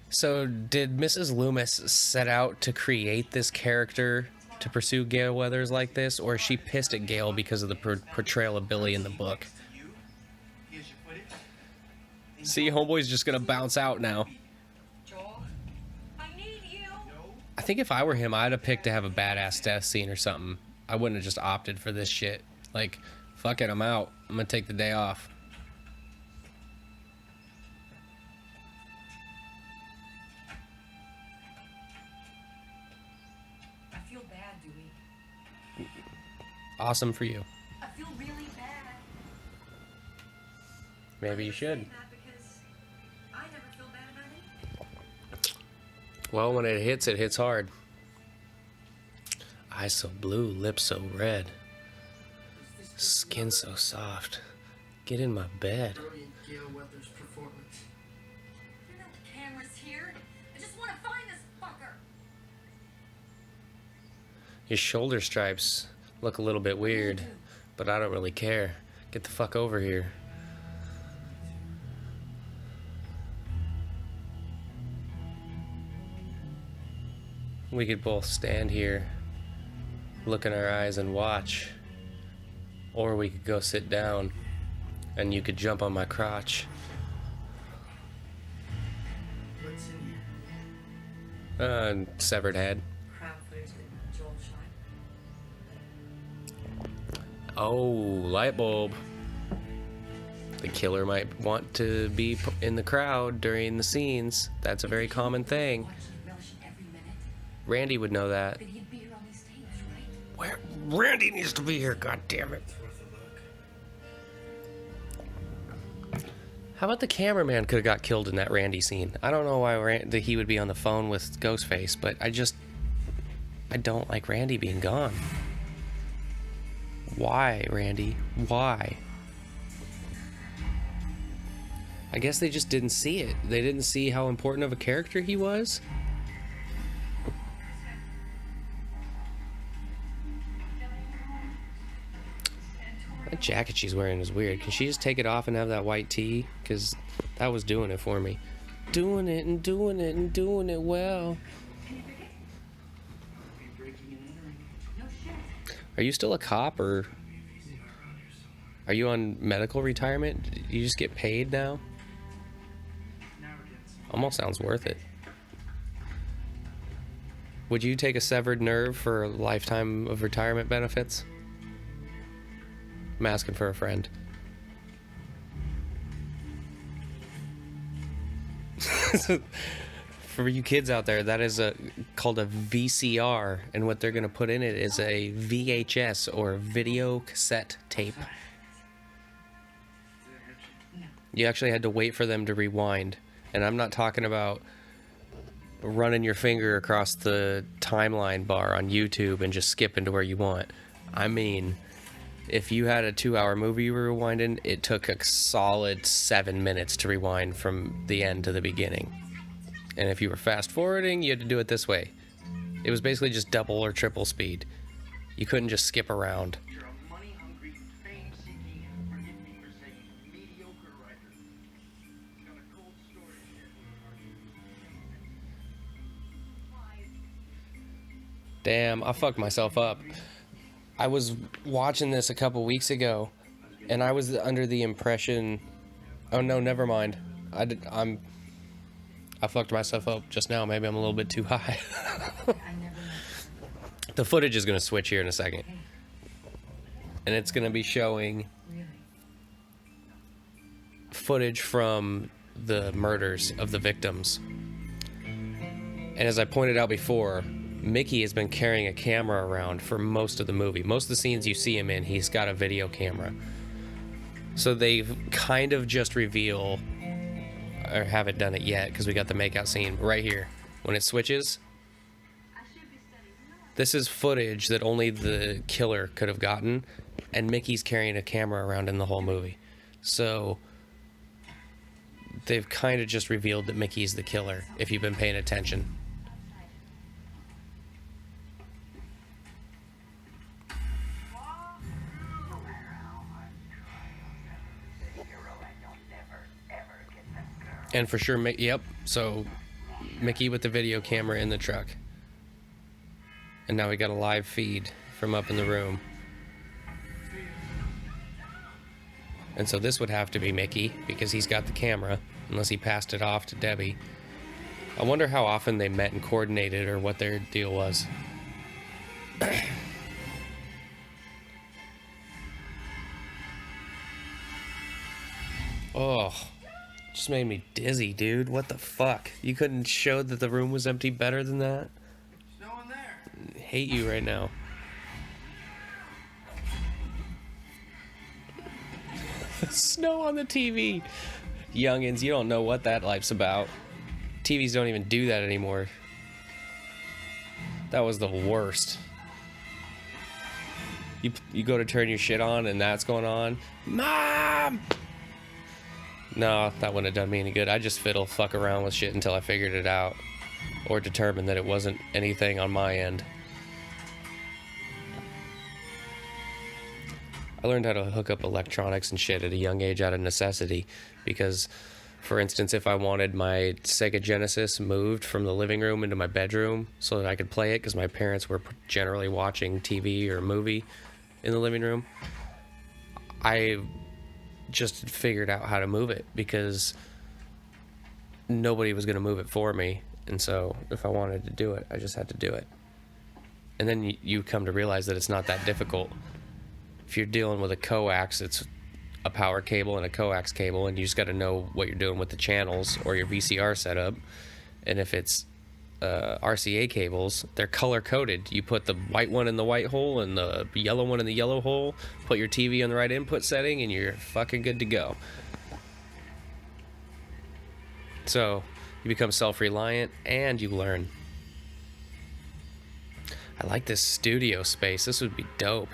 A: So did Mrs. Loomis set out to create this character to pursue Gale Weathers like this, or is she pissed at Gale because of the portrayal of Billy in the book? See, homeboy's just gonna bounce out now.
E: I need you.
A: I think if I were him, I'd have picked to have a badass death scene or something. I wouldn't have just opted for this shit. Like, fuck it, I'm out. I'm gonna take the day off.
E: I feel bad, Dewey.
A: Awesome for you.
E: I feel really bad.
A: Maybe you should.
B: Because I never feel bad about anything.
A: Well, when it hits hard. Eyes so blue, lips so red. Skin so soft. Get in my bed.
H: Brilliant Gale Weathers performance.
B: There are no cameras here. I just want to find this fucker.
A: Your shoulder stripes look a little bit weird, but I don't really care. Get the fuck over here. We could both stand here, look in our eyes and watch. Or we could go sit down and you could jump on my crotch.
H: What's in here?
A: Severed head.
E: Crowd footage that Joel shot.
A: Oh, light bulb. The killer might want to be in the crowd during the scenes. That's a very common thing.
B: Relishing every minute.
A: Randy would know that.
B: Then he'd be here on these tapes, right?
A: Where? Randy needs to be here, god damn it. How about the cameraman could have got killed in that Randy scene? I don't know why he would be on the phone with Ghostface, but I don't like Randy being gone. Why, Randy? Why? I guess they just didn't see it. They didn't see how important of a character he was. That jacket she's wearing is weird. Can she just take it off and have that white tee? Because that was doing it for me. Doing it and doing it and doing it well. Are you still a cop, or are you on medical retirement? You just get paid now? Almost sounds worth it. Would you take a severed nerve for a lifetime of retirement benefits? I'm asking for a friend. For you kids out there, that is called a VCR, and what they're going to put in it is a VHS, or video cassette tape. You actually had to wait for them to rewind, and I'm not talking about running your finger across the timeline bar on YouTube and just skipping to where you want. I mean, if you had a 2-hour movie you were rewinding, it took a solid 7 minutes to rewind from the end to the beginning. And if you were fast forwarding, you had to do it this way. It was basically just double or triple speed. You couldn't just skip around.
C: You're a money-hungry, fame-seeking, forgive me for saying, mediocre writer. Got a cold story to share.
A: Damn, I fucked myself up. I was watching this a couple weeks ago, and I was under the impression... Oh no, never mind. I fucked myself up just now. Maybe I'm a little bit too high. The footage is going to switch here in a second. And it's going to be showing footage from the murders of the victims. And as I pointed out before, Mickey has been carrying a camera around for most of the movie. Most of the scenes you see him in, he's got a video camera. So they've kind of just reveal, or haven't done it yet, because we got the makeout scene right here. When it switches, this is footage that only the killer could have gotten, and Mickey's carrying a camera around in the whole movie. So they've kind of just revealed that Mickey's the killer, if you've been paying attention. And for sure, yep, so Mickey with the video camera in the truck. And now we got a live feed from up in the room. And so this would have to be Mickey, because he's got the camera, unless he passed it off to Debbie. I wonder how often they met and coordinated, or what their deal was. Oh, just made me dizzy, dude. What the fuck? You couldn't show that the room was empty better than that?
H: There's no one there.
A: Hate you right now. Snow on the TV. Youngins, you don't know what that life's about. TVs don't even do that anymore. That was the worst. You go to turn your shit on and that's going on. Mom! No, that wouldn't have done me any good. I just fuck around with shit until I figured it out. Or determined that it wasn't anything on my end. I learned how to hook up electronics and shit at a young age out of necessity. Because, for instance, if I wanted my Sega Genesis moved from the living room into my bedroom so that I could play it, because my parents were generally watching TV or a movie in the living room, I just figured out how to move it, because nobody was going to move it for me. And so if I wanted to do it, I just had to do it. And then you come to realize that it's not that difficult. If you're dealing with a coax, it's a power cable and a coax cable, and you just got to know what you're doing with the channels or your VCR setup. And if it's RCA cables, they're color coded. You put the white one in the white hole and the yellow one in the yellow hole, put your TV on the right input setting, and you're fucking good to go. So you become self-reliant and you learn. I like this studio space. This would be dope.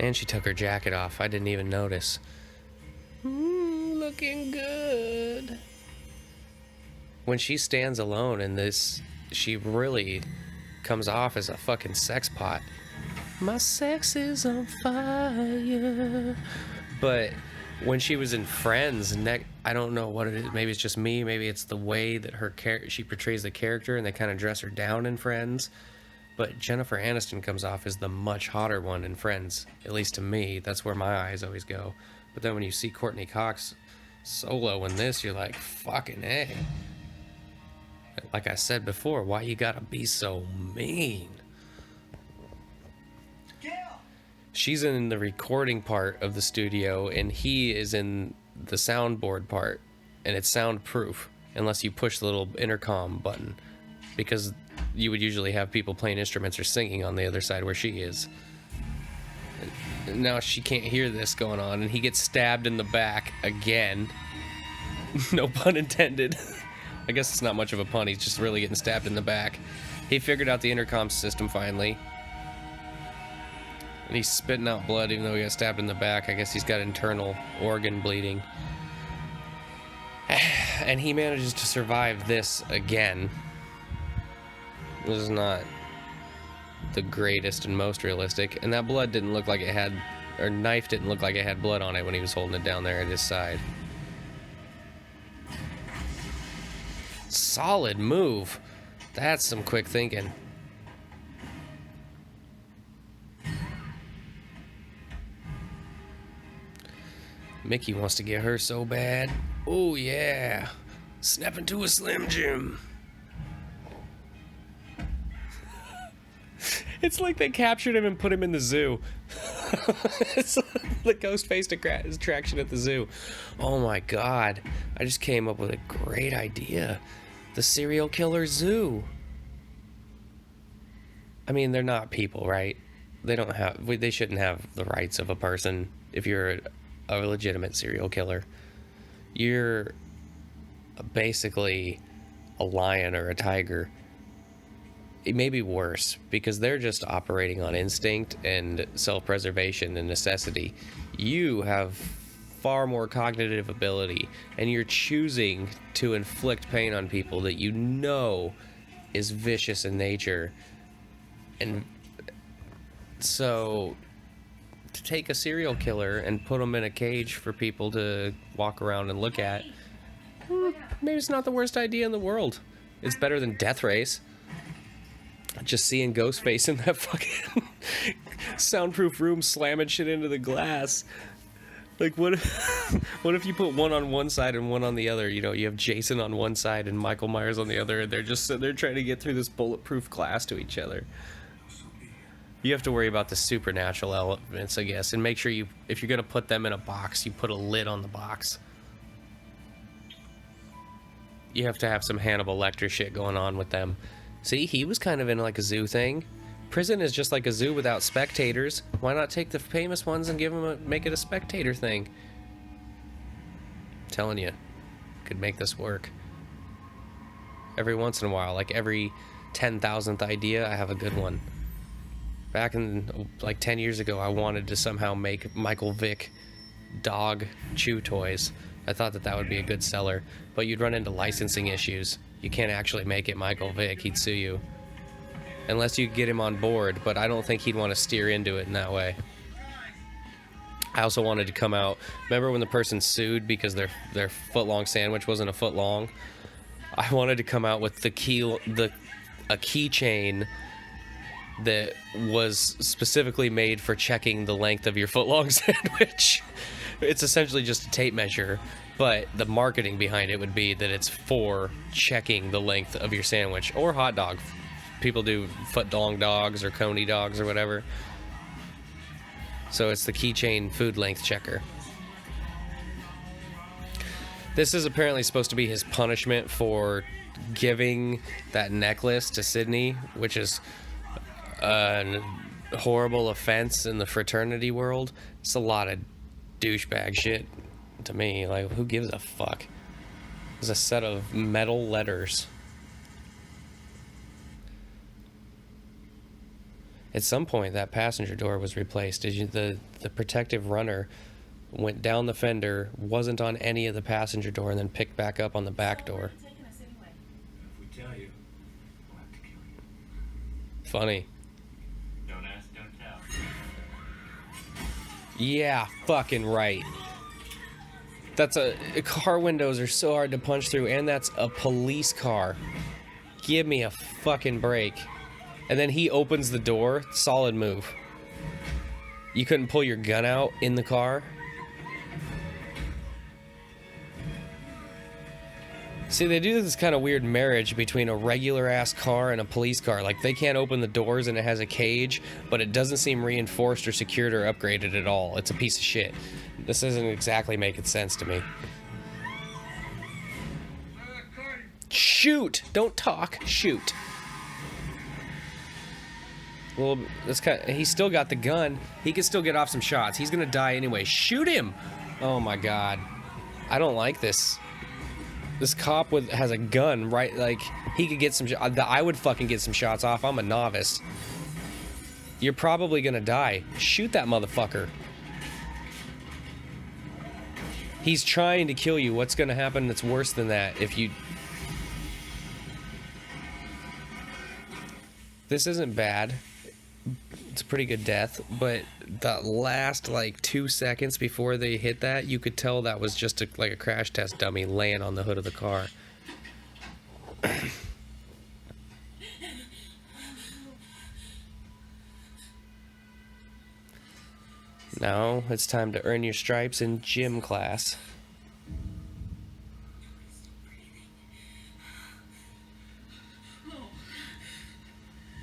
A: And she took her jacket off. I didn't even notice. Looking good. When she stands alone in this, she really comes off as a fucking sex pot. My sex is on fire. But when she was in Friends, I don't know what it is. Maybe it's just me. Maybe it's the way that she portrays the character, and they kind of dress her down in Friends. But Jennifer Aniston comes off as the much hotter one in Friends. At least to me, that's where my eyes always go. But then when you see Courtney Cox solo in this, you're like, fucking A. Like I said before, why you gotta be so mean? She's in the recording part of the studio, and he is in the soundboard part, and it's soundproof unless you push the little intercom button, because you would usually have people playing instruments or singing on the other side where she is. And now she can't hear this going on, and he gets stabbed in the back again. No pun intended. I guess it's not much of a pun, he's just really getting stabbed in the back. He figured out the intercom system finally. And he's spitting out blood even though he got stabbed in the back. I guess he's got internal organ bleeding. And he manages to survive this again. This is not the greatest and most realistic. And that blood didn't look like it had, or knife didn't look like it had blood on it when he was holding it down there at his side. Solid move. That's some quick thinking. Mickey wants to get her so bad. Oh yeah. Snap into a Slim Jim. It's like they captured him and put him in the zoo. It's the ghost-faced attraction at the zoo. Oh my god. I just came up with a great idea. The serial killer zoo. I mean, they're not people, right? They shouldn't have the rights of a person if you're a legitimate serial killer. You're basically a lion or a tiger. It may be worse because they're just operating on instinct and self-preservation and necessity. You have far more cognitive ability, and you're choosing to inflict pain on people that you know is vicious in nature. And so to take a serial killer and put them in a cage for people to walk around and look at, maybe it's not the worst idea in the world. It's better than Death Race. Just seeing Ghostface in that fucking soundproof room slamming shit into the glass. Like, what if you put one on one side and one on the other? You know, you have Jason on one side and Michael Myers on the other, and they're just sitting there trying to get through this bulletproof glass to each other. You have to worry about the supernatural elements, I guess, and make sure if you're going to put them in a box, you put a lid on the box. You have to have some Hannibal Lecter shit going on with them. See, he was kind of in like a zoo thing. Prison is just like a zoo without spectators. Why not take the famous ones and make it a spectator thing? I'm telling you, could make this work. Every once in a while, like every 10,000th idea, I have a good one. Back in like 10 years ago, I wanted to somehow make Michael Vick dog chew toys. I thought that would be a good seller, but you'd run into licensing issues. You can't actually make it Michael Vick, he'd sue you. Unless you get him on board, but I don't think he'd want to steer into it in that way. I also wanted to come out, remember when the person sued because their foot-long sandwich wasn't a foot long? I wanted to come out with a keychain that was specifically made for checking the length of your foot-long sandwich. It's essentially just a tape measure, but the marketing behind it would be that it's for checking the length of your sandwich or hot dog. People do foot-long dogs or coney dogs or whatever. So it's the keychain food length checker. This is apparently supposed to be his punishment for giving that necklace to Sydney, which is a horrible offense in the fraternity world. It's a lot of douchebag shit to me. Like, who gives a fuck? It's a set of metal letters. At some point, that passenger door was replaced. The protective runner went down the fender, wasn't on any of the passenger door, and then picked back up on the back door.
C: If we tell you, we'll have to kill you.
A: Funny.
D: Don't ask, don't tell.
A: Yeah, fucking right. Car windows are so hard to punch through, and that's a police car. Give me a fucking break. And then he opens the door. Solid move. You couldn't pull your gun out in the car? See, they do this kind of weird marriage between a regular-ass car and a police car. Like, they can't open the doors and it has a cage, but it doesn't seem reinforced or secured or upgraded at all. It's a piece of shit. This isn't exactly making sense to me. Shoot! Don't talk. Shoot. Well, he's still got the gun. He can still get off some shots. He's gonna die anyway. Shoot him! Oh my god. I don't like this. This cop has a gun, right? Like, he could get some... I would fucking get some shots off. I'm a novice. You're probably gonna die. Shoot that motherfucker. He's trying to kill you. What's gonna happen that's worse than that if you... This isn't bad. It's a pretty good death, but the last, like, 2 seconds before they hit that, you could tell that was just like a crash test dummy laying on the hood of the car. Now, it's time to earn your stripes in gym class.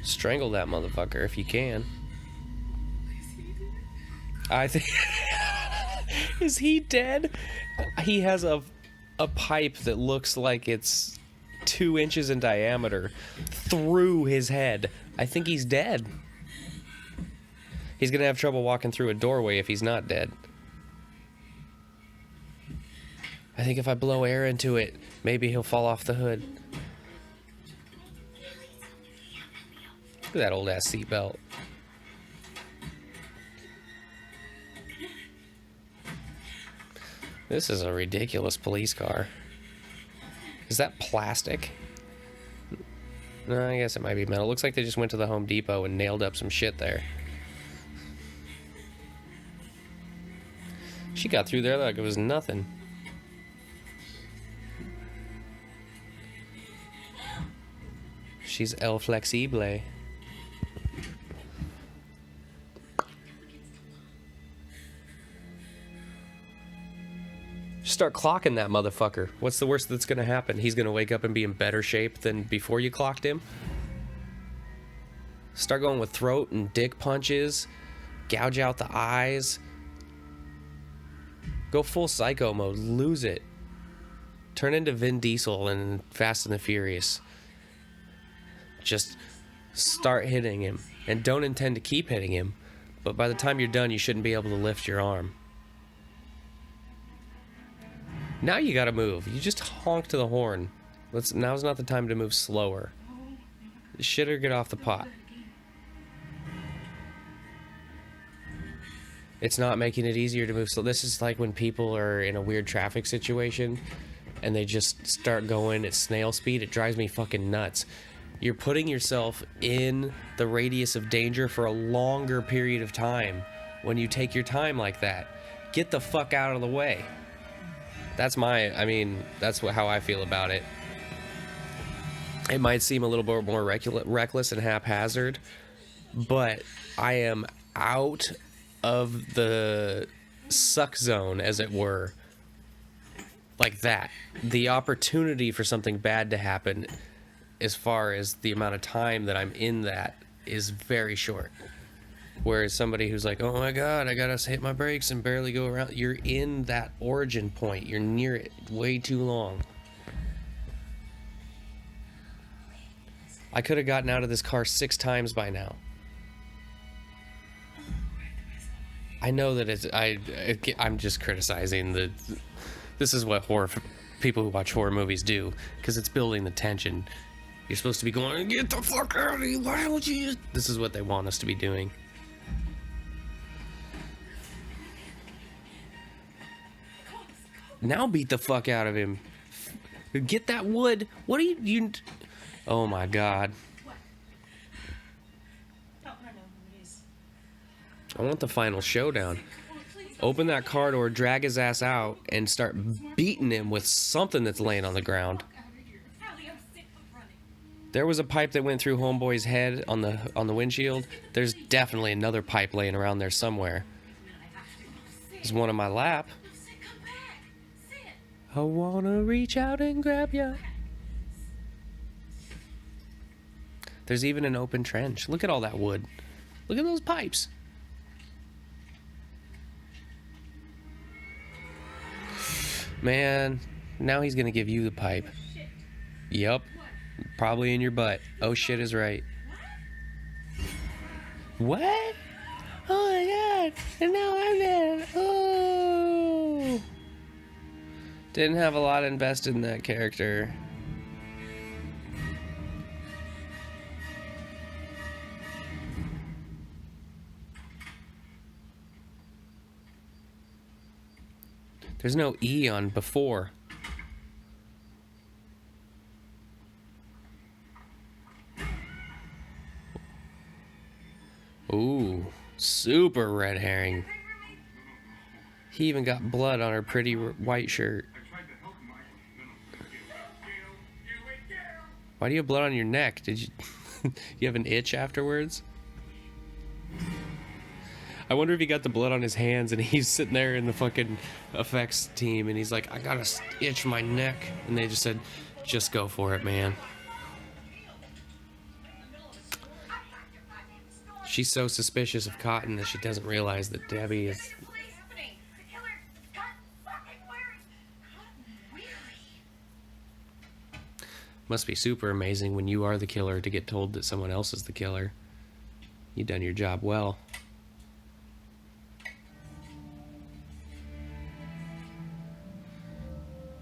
A: Strangle that motherfucker if you can. I think... Is he dead? He has a pipe that looks like it's 2 inches in diameter through his head. I think he's dead. He's gonna have trouble walking through a doorway if he's not dead. I think if I blow air into it, maybe he'll fall off the hood. Look at that old ass seatbelt. This is a ridiculous police car. Is that plastic? No, I guess it might be metal. Looks like they just went to the Home Depot and nailed up some shit there. She got through there like it was nothing. She's El Flexible. Start clocking that motherfucker. What's the worst that's gonna happen? He's gonna wake up and be in better shape than before you clocked him? Start going with throat and dick punches. Gouge out the eyes. Go full psycho mode. Lose it. Turn into Vin Diesel in Fast and the Furious. Just start hitting him. And don't intend to keep hitting him. But by the time you're done, you shouldn't be able to lift your arm. Now you gotta move. You just honk to the horn. Now's not the time to move slower. Shit or get off the pot. It's not making it easier to move slow. This is like when people are in a weird traffic situation and they just start going at snail speed. It drives me fucking nuts. You're putting yourself in the radius of danger for a longer period of time when you take your time like that. Get the fuck out of the way. That's how I feel about it. It might seem a little bit more reckless and haphazard, but I am out of the suck zone, as it were. Like that. The opportunity for something bad to happen, as far as the amount of time that I'm in that, is very short. Whereas somebody who's like, oh my god, I gotta hit my brakes and barely go around. You're in that origin point. You're near it way too long. I could have gotten out of this car 6 times by now. I know that I'm just criticizing this is what people who watch horror movies do, because it's building the tension. You're supposed to be going, get the fuck out of here, why don't you? This is what they want us to be doing. Now beat the fuck out of him. Get that wood. What are you... Oh my god.
E: What? Oh, I know who it is.
A: I want the final showdown. Open that car door, drag his ass out, and start beating him with something that's laying on the ground.
B: Allie, I'm sick of running.
A: There was a pipe that went through Homeboy's head on the windshield. There's definitely another pipe laying around there somewhere. There's one in my lap.
B: Sit, come back. Sit.
A: I wanna reach out and grab ya. There's even an open trench. Look at all that wood. Look at those pipes. Man, now he's gonna give you the pipe. Yup. Probably in your butt. Oh shit is right. What? Oh my god. And now I'm dead. Oh. Didn't have a lot invested in that character. There's no E on before. Ooh, super red herring. He even got blood on her pretty white shirt. Why do you have blood on your neck? Did you you have an itch afterwards? I wonder if he got the blood on his hands and he's sitting there in the fucking effects team and he's like, I gotta itch my neck. And they just said, just go for it, man. She's so suspicious of Cotton that she doesn't realize that Debbie is... Must be super amazing when you are the killer to get told that someone else is the killer. You've done your job well.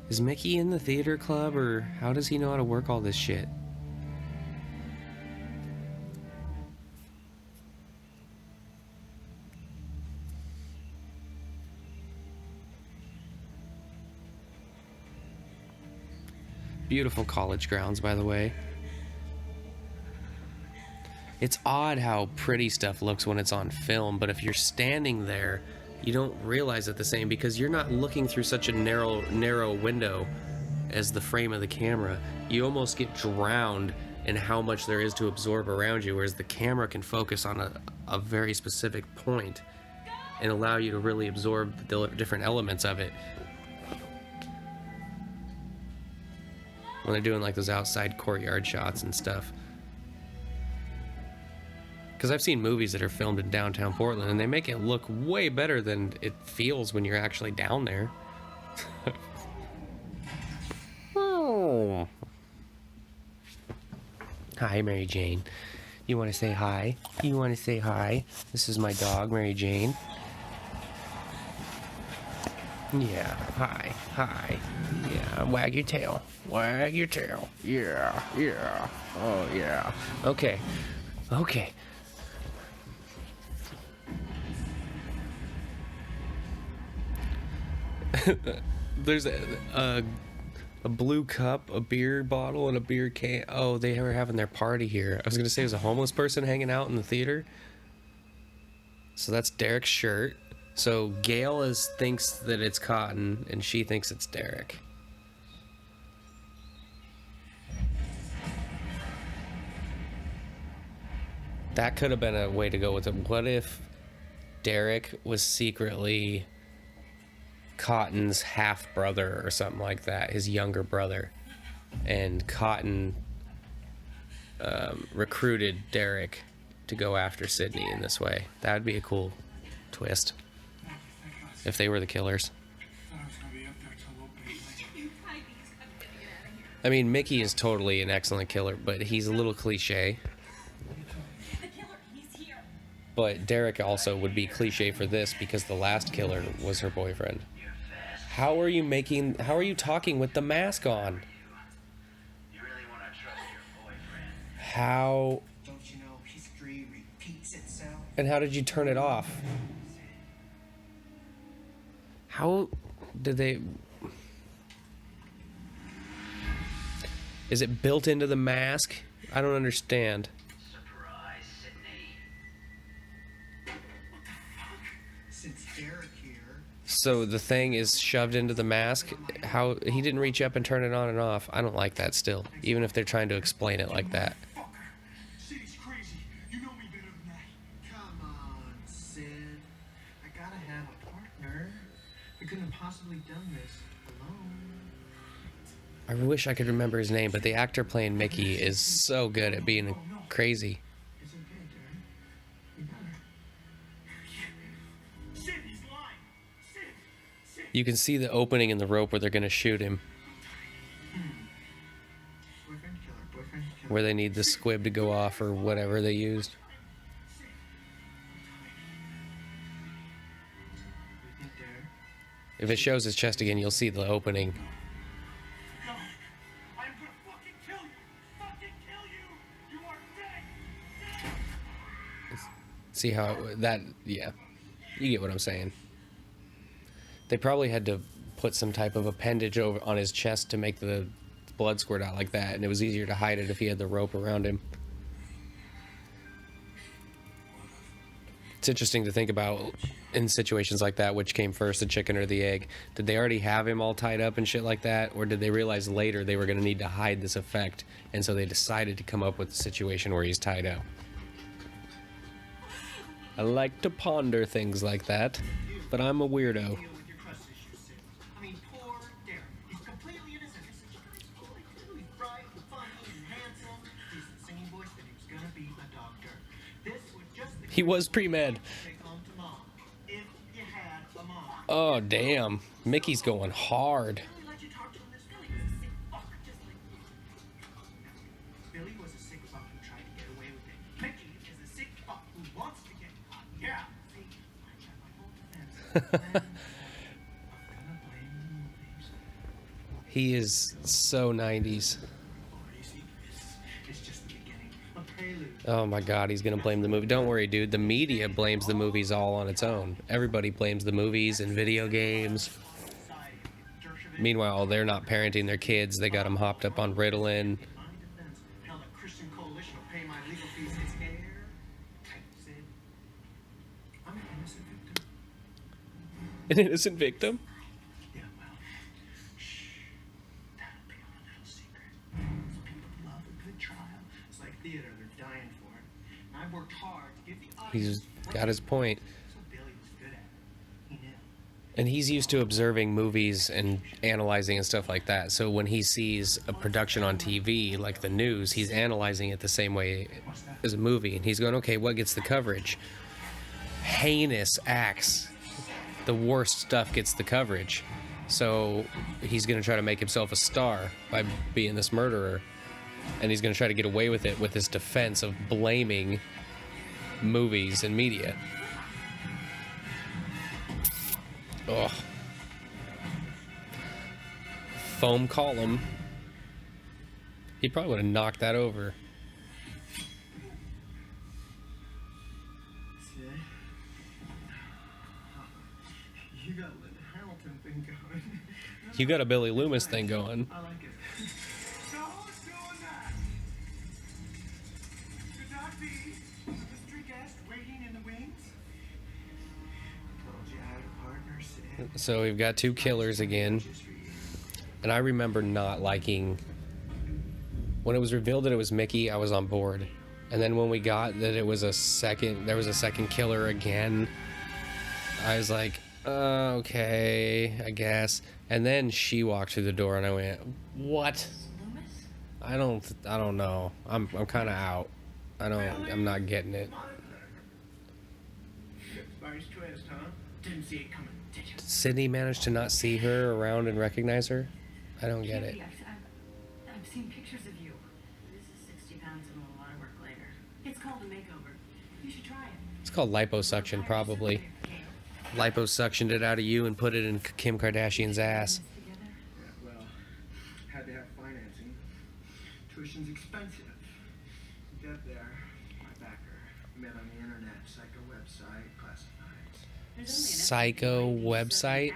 A: Is Mickey in the theater club, or how does he know how to work all this shit? Beautiful college grounds, by the way. It's odd how pretty stuff looks when it's on film, but if you're standing there, you don't realize it the same because you're not looking through such a narrow window as the frame of the camera. You almost get drowned in how much there is to absorb around you, whereas the camera can focus on a very specific point and allow you to really absorb the different elements of it. When they're doing like those outside courtyard shots and stuff. Because I've seen movies that are filmed in downtown Portland and they make it look way better than it feels when you're actually down there. Oh. Hi, Mary Jane. You want to say hi? You want to say hi? This is my dog, Mary Jane. Yeah, hi, hi. Yeah, wag your tail. Wag your tail. Yeah, yeah. Oh, yeah. Okay. Okay. There's a blue cup, a beer bottle, and a beer can. Oh, they were having their party here. I was going to say there's a homeless person hanging out in the theater. So that's Derek's shirt. So Gail thinks that it's Cotton, and she thinks it's Derek. That could have been a way to go with it. What if Derek was secretly Cotton's half-brother or something like that, his younger brother, and Cotton recruited Derek to go after Sydney in this way? That would be a cool twist if they were the killers. I mean, Mickey is totally an excellent killer, but he's a little cliche. But Derek also would be cliche for this because the last killer was her boyfriend. How are you talking with the mask on?
C: You really want to trust your boyfriend?
A: How?
C: Don't you know history repeats itself?
A: And how did you turn it off? How did they... Is it built into the mask? I don't understand.
C: Surprise, Sydney. Since Derek here,
A: So the thing is shoved into the mask. How he didn't reach up and turn it on and off. I don't like that still, even if they're trying to explain it like that.
F: City's crazy. You know me better than that.
C: Come on, Sid. I gotta have a partner. We couldn't have possibly done this alone.
A: I wish I could remember his name, but the actor playing Mickey is so good at being crazy.
C: It's okay, Darren. You better.
F: Sid, he's lying. Sid. Sid.
A: You can see the opening in the rope where they're going to shoot him,
C: Boyfriend killer, boyfriend killer.
A: where they need the squib to go off or whatever they used.
C: What do you think, Darren?
A: If it shows his chest again, you'll see the opening.
F: No. I'm gonna fucking kill you. Fucking kill you. You are dead. Dead.
A: See how that, yeah, you get what I'm saying. They probably had to put some type of appendage over on his chest to make the blood squirt out like that, and it was easier to hide it if he had the rope around him. It's interesting to think about in situations like that, which came first, the chicken or the egg. Did they already have him all tied up and shit like that, or did they realize later they were going to need to hide this effect, and so they decided to come up with a situation where he's tied up? I like to ponder things like that, but I'm a weirdo.
C: Deal with your trust issues, Sid. I mean, poor Darren. He's completely innocent. He's such a great boy, too. He's bright and funny and handsome. He's the singing voice that he was gonna be a doctor. This was just the
A: He was pre-med.
C: take home to mom. If you had a mom.
A: Oh, damn. Mickey's going hard.
C: Billy let you talk to him this Billy was a sick fuck just like you. Billy was a sick fuck who tried to get away with it. Mickey is a sick fuck who wants to get caught. Yeah. See, I got my whole defense. I'm gonna blame the movies.
A: He is so 90s.
C: It's just the beginning. A prelude.
A: Oh my god, he's gonna blame the movie. Don't worry, dude. The media blames the movies all on its own. Everybody blames the movies and video games.
C: Society. Dershowitz.
A: Meanwhile, they're not parenting their kids. They got them hopped up on Ritalin.
C: My defense. Hell, the Christian Coalition will pay my legal fees. It's airtight, Sid. I'm an innocent victim.
A: An innocent victim?
C: Yeah, well, shh. That'll be our little secret. Those people love a good trial. It's like theater, they're dying for it. And I've worked hard to give the audience.
A: He's got his point.
C: That's what Billy was good at. He knew.
A: And he's used to observing movies and analyzing and stuff like that. So when he sees a production on TV, like the news, he's analyzing it the same way as a movie. And he's going, okay, what gets the coverage? Heinous acts. The worst stuff gets the coverage. So he's going to try to make himself a star by being this murderer. And he's going to try to get away with it with his defense of blaming movies and media. Ugh. Foam column. He probably would have knocked that over.
C: Sid? You got a Lynn Hamilton thing going.
A: You got a Billy Loomis thing going.
C: I like it.
F: So who's doing that? Could that be a mystery guest waiting in the wings?
C: Told you I had a partner, Sid.
A: So we've got two killers again.
C: Just for you.
A: And I remember not liking... When it was revealed that it was Mickey, I was on board. And then when we got that it was there was a second killer again, I was like, okay, I guess. And then she walked through the door and I went, what? I don't know. I'm kind of out. I'm not getting it.
C: Surprise twist, huh? Didn't see it coming, did you?
A: Did Sydney manage to not see her around and recognize her? I don't get it.
E: I've seen pictures of you. This is 60 pounds and a lot of work later. It's called a makeover. You should try it.
A: It's called liposuction, probably. Liposuctioned it out of you and put it in Kim Kardashian's ass.
C: Yeah, well, had to have financing. Tuition's expensive. Get there. My backer. Met on the internet. Psycho website. Classifieds.
A: Psycho website?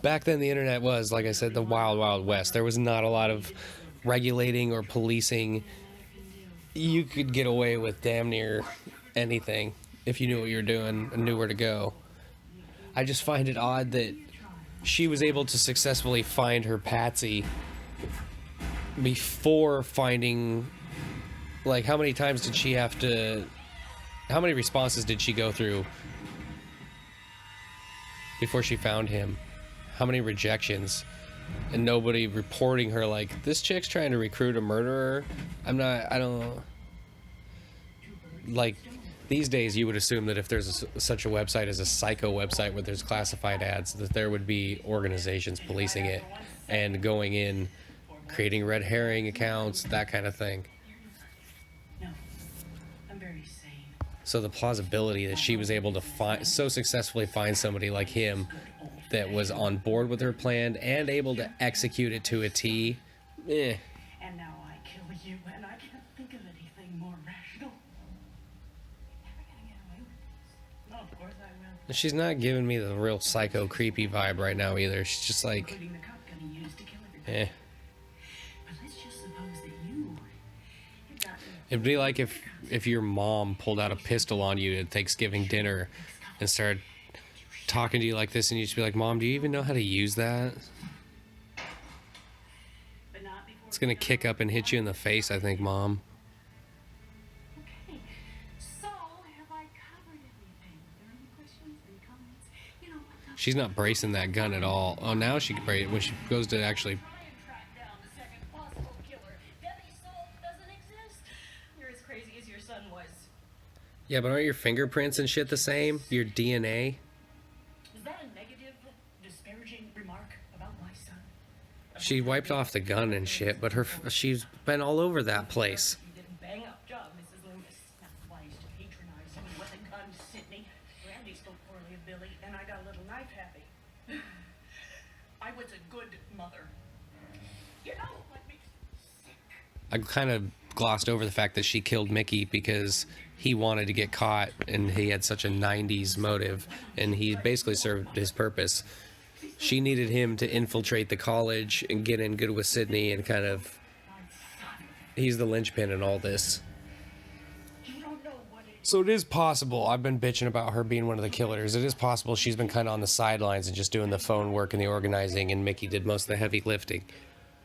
A: Back then, the internet was, like I said, the wild, wild west. There was not a lot of regulating or policing. You could get away with damn near anything if you knew what you were doing and knew where to go. I just find it odd that she was able to successfully find her Patsy before finding, like, how many times did she have to, how many responses did she go through before she found him? How many rejections? And nobody reporting her like, this chick's trying to recruit a murderer. I don't, like, these days you would assume that if there's such a website as a psycho website where there's classified ads, that there would be organizations policing it and going in, creating red herring accounts, that kind of thing.
G: No, I'm very sane.
A: So the plausibility that she was able to so successfully find somebody like him that was on board with her plan and able to execute it to a T, eh.
G: And now I kill you, and I can't think of anything more rational. You're never gonna get away with this. No, of course I will.
A: She's not giving me the real psycho creepy vibe right now either. She's just like,
G: Including the cop gun he used to kill everybody.
A: eh.
G: But let's just suppose that you got
A: It'd be like if your mom pulled out a pistol on you at Thanksgiving dinner and started talking to you like this, and you'd just be like, Mom, do you even know how to use that?
G: but not before.
A: It's gonna kick up and hit you in the face, I think, Mom.
B: Okay, so have I covered everything? Are there any questions, any comments? You know,
A: She's not bracing that gun at all. Oh, now she can brace it when she goes to actually.
E: Track down the second possible killer. Debbie Soul doesn't exist. You're as crazy as your son was.
A: Yeah, but aren't your fingerprints and shit the same? Your DNA?
G: Is that a negative, disparaging remark about my son?
A: She wiped off the gun and shit, but she's been all over that place.
G: You did a bang-up job, Mrs. Loomis. Not wise to patronize him with a gun, Sydney. Randy spoke poorly of Billy, and I got a little knife happy. I was a good mother. You know what makes me sick?
A: I kind of glossed over the fact that she killed Mickey because he wanted to get caught and he had such a 90s motive, and he basically served his purpose. She needed him to infiltrate the college and get in good with Sydney, and kind of, he's the linchpin in all this.
G: You don't know what it
A: So it is possible, I've been bitching about her being one of the killers, it is possible she's been kind of on the sidelines and just doing the phone work and the organizing, and Mickey did most of the heavy lifting.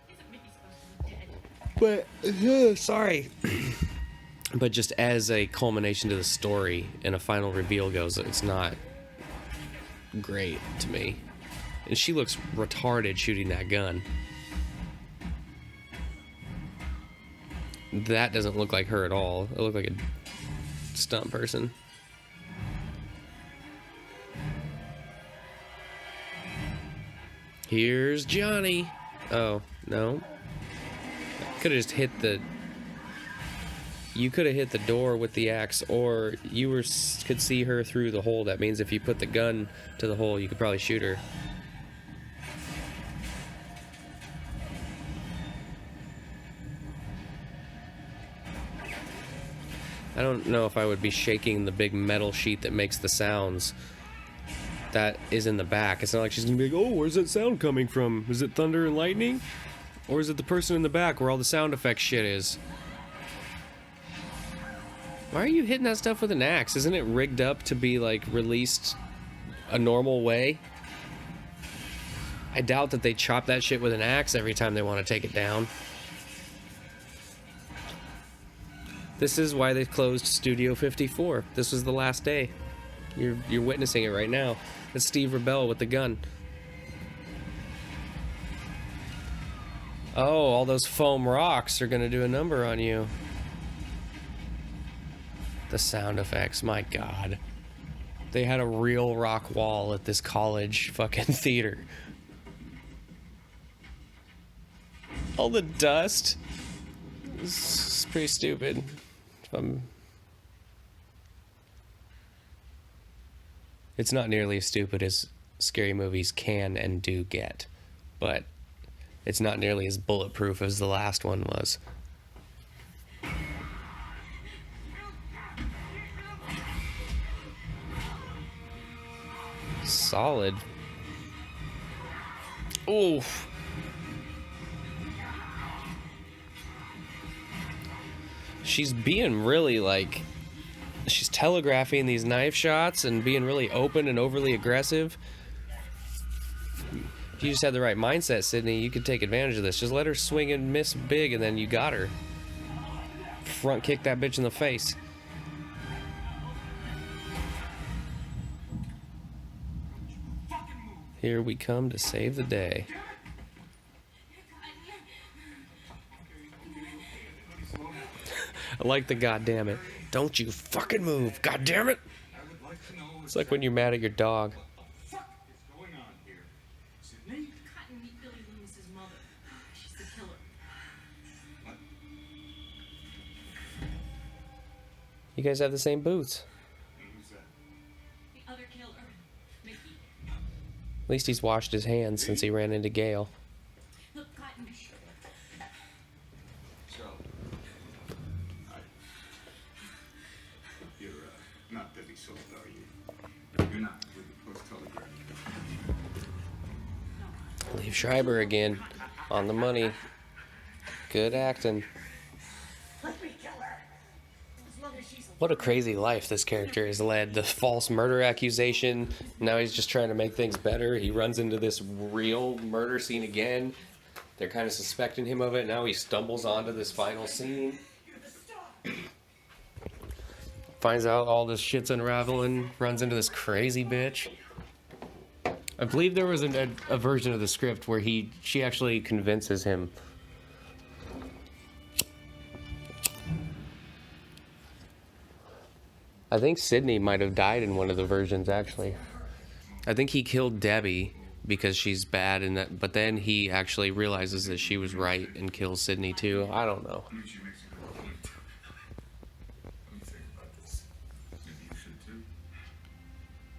G: isn't Mickey supposed to be dead.
A: But, sorry. But just as a culmination to the story and a final reveal goes, it's not great to me. And she looks retarded shooting that gun. That doesn't look like her at all. It looked like a stunt person. Here's Johnny. Oh, no. Could have just hit the... You could have hit the door with the axe, or you could see her through the hole. That means if you put the gun to the hole, you could probably shoot her. I don't know if I would be shaking the big metal sheet that makes the sounds. That is in the back. It's not like she's gonna be like, oh, where's that sound coming from? Is it thunder and lightning? Or is it the person in the back where all the sound effect shit is? Why are you hitting that stuff with an axe? Isn't it rigged up to be, like, released a normal way? I doubt that they chop that shit with an axe every time they want to take it down. This is why they closed Studio 54. This was the last day. You're witnessing it right now. It's Steve Rebell with the gun. Oh, all those foam rocks are gonna do a number on you. The sound effects, my god. They had a real rock wall at this college fucking theater. All the dust. It's pretty stupid. It's not nearly as stupid as scary movies can and do get, but it's not nearly as bulletproof as the last one was. Solid. Oof. She's being really, like, she's telegraphing these knife shots and being really open and overly aggressive. If you just had the right mindset, Sydney, you could take advantage of this. Just let her swing and miss big, and then you got her. Front kick that bitch in the face. Here we come to save the day. I like the goddamn it. Don't you fucking move, goddamn it! It's like when you're mad at your dog.
E: Cotton meet Billy Loomis's mother. She's the killer.
A: You guys have the same boots.
E: The other killer, Mickey.
A: At least he's washed his hands since he ran into Gail.
E: Look, Cotton.
I: So, you're not Debbie Soul, are you? You're not with the Post Telegram.
A: Leave Schreiber again. On the money. Good acting.
G: Let me kill her. As long as she's
A: What a crazy life this character has led. The false murder accusation. Now he's just trying to make things better. He runs into this real murder scene again. They're kind of suspecting him of it. Now he stumbles onto this final scene. Finds out all this shit's unraveling. Runs into this crazy bitch. I believe there was a version of the script where she actually convinces him. I think Sydney might have died in one of the versions, actually. I think he killed Debbie because she's bad, but then he actually realizes that she was right and kills Sydney too. I don't know.
I: She makes a good point. Let me think about this. Maybe you should too.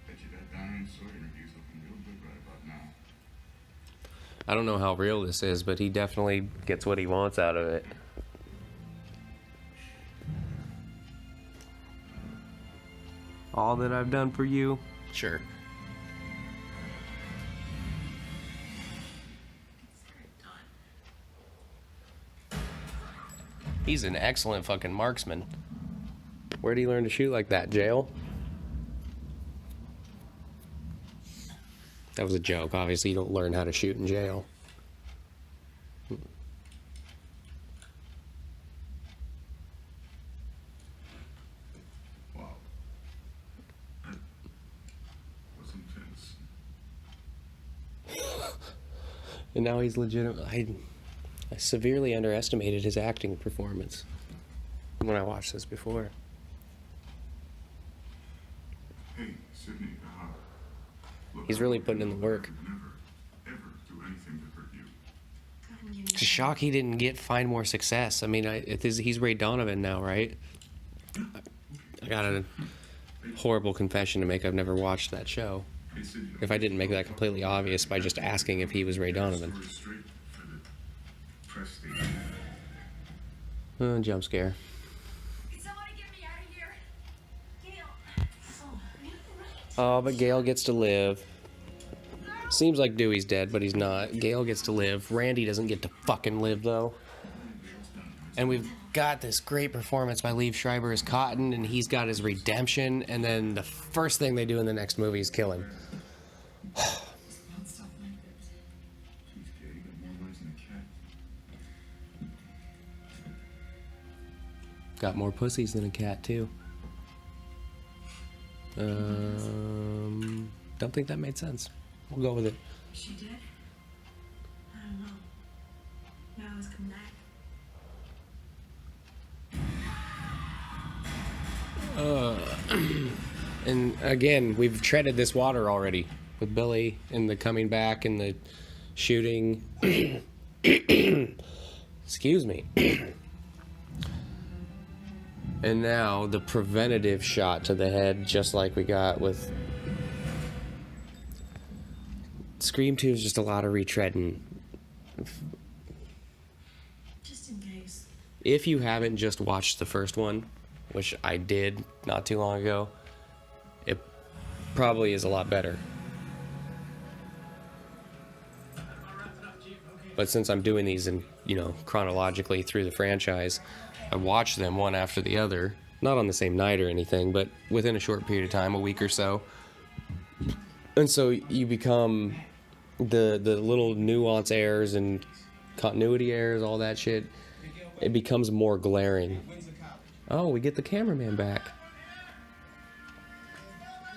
I: Bet you that diamond sword interview's looking real good right about now.
A: I don't know how real this is, but he definitely gets what he wants out of it. All that I've done for you? Sure. He's an excellent fucking marksman. Where'd he learn to shoot like that? Jail? That was a joke. Obviously, you don't learn how to shoot in jail.
I: Wow. That was intense.
A: And now he's legitimate. I severely underestimated his acting performance when I watched this before.
I: Hey, Sydney, look,
A: He's really putting in the work.
I: Never, ever do anything to hurt you.
A: It's a shock he didn't find more success. I mean, he's Ray Donovan now, right? I got a horrible confession to make. I've never watched that show.
I: Hey, Sydney,
A: If I didn't make that completely obvious by just asking if he was Ray Donovan.
I: story straight for the press station.
A: Jump scare.
B: Can somebody get me out of here? Gail. Oh, you're right.
A: Oh, but Gail gets to live. Seems like Dewey's dead, but he's not. Gail gets to live. Randy doesn't get to fucking live, though. And we've got this great performance by Liev Schreiber as Cotton, and he's got his redemption, and then the first thing they do in the next movie is kill him.
I: She's gay, got more legs than a cat.
A: Got more pussies than a cat, too. Don't think that made sense. We'll go with it.
E: She did? I don't know. Now I was coming back.
A: And again, we've treaded this water already with Billy and the coming back and the shooting. Excuse me. And now the preventative shot to the head, just like we got with Scream 2 is just a lot of retreading.
E: Just in case.
A: If you haven't just watched the first one, which I did not too long ago, it probably is a lot better. But since I'm doing these in, chronologically through the franchise, I watched them one after the other. not on the same night or anything, but within a short period of time, a week or so. And so you become the little nuance errors and continuity errors, all that shit. It becomes more glaring. Oh, we get the cameraman back.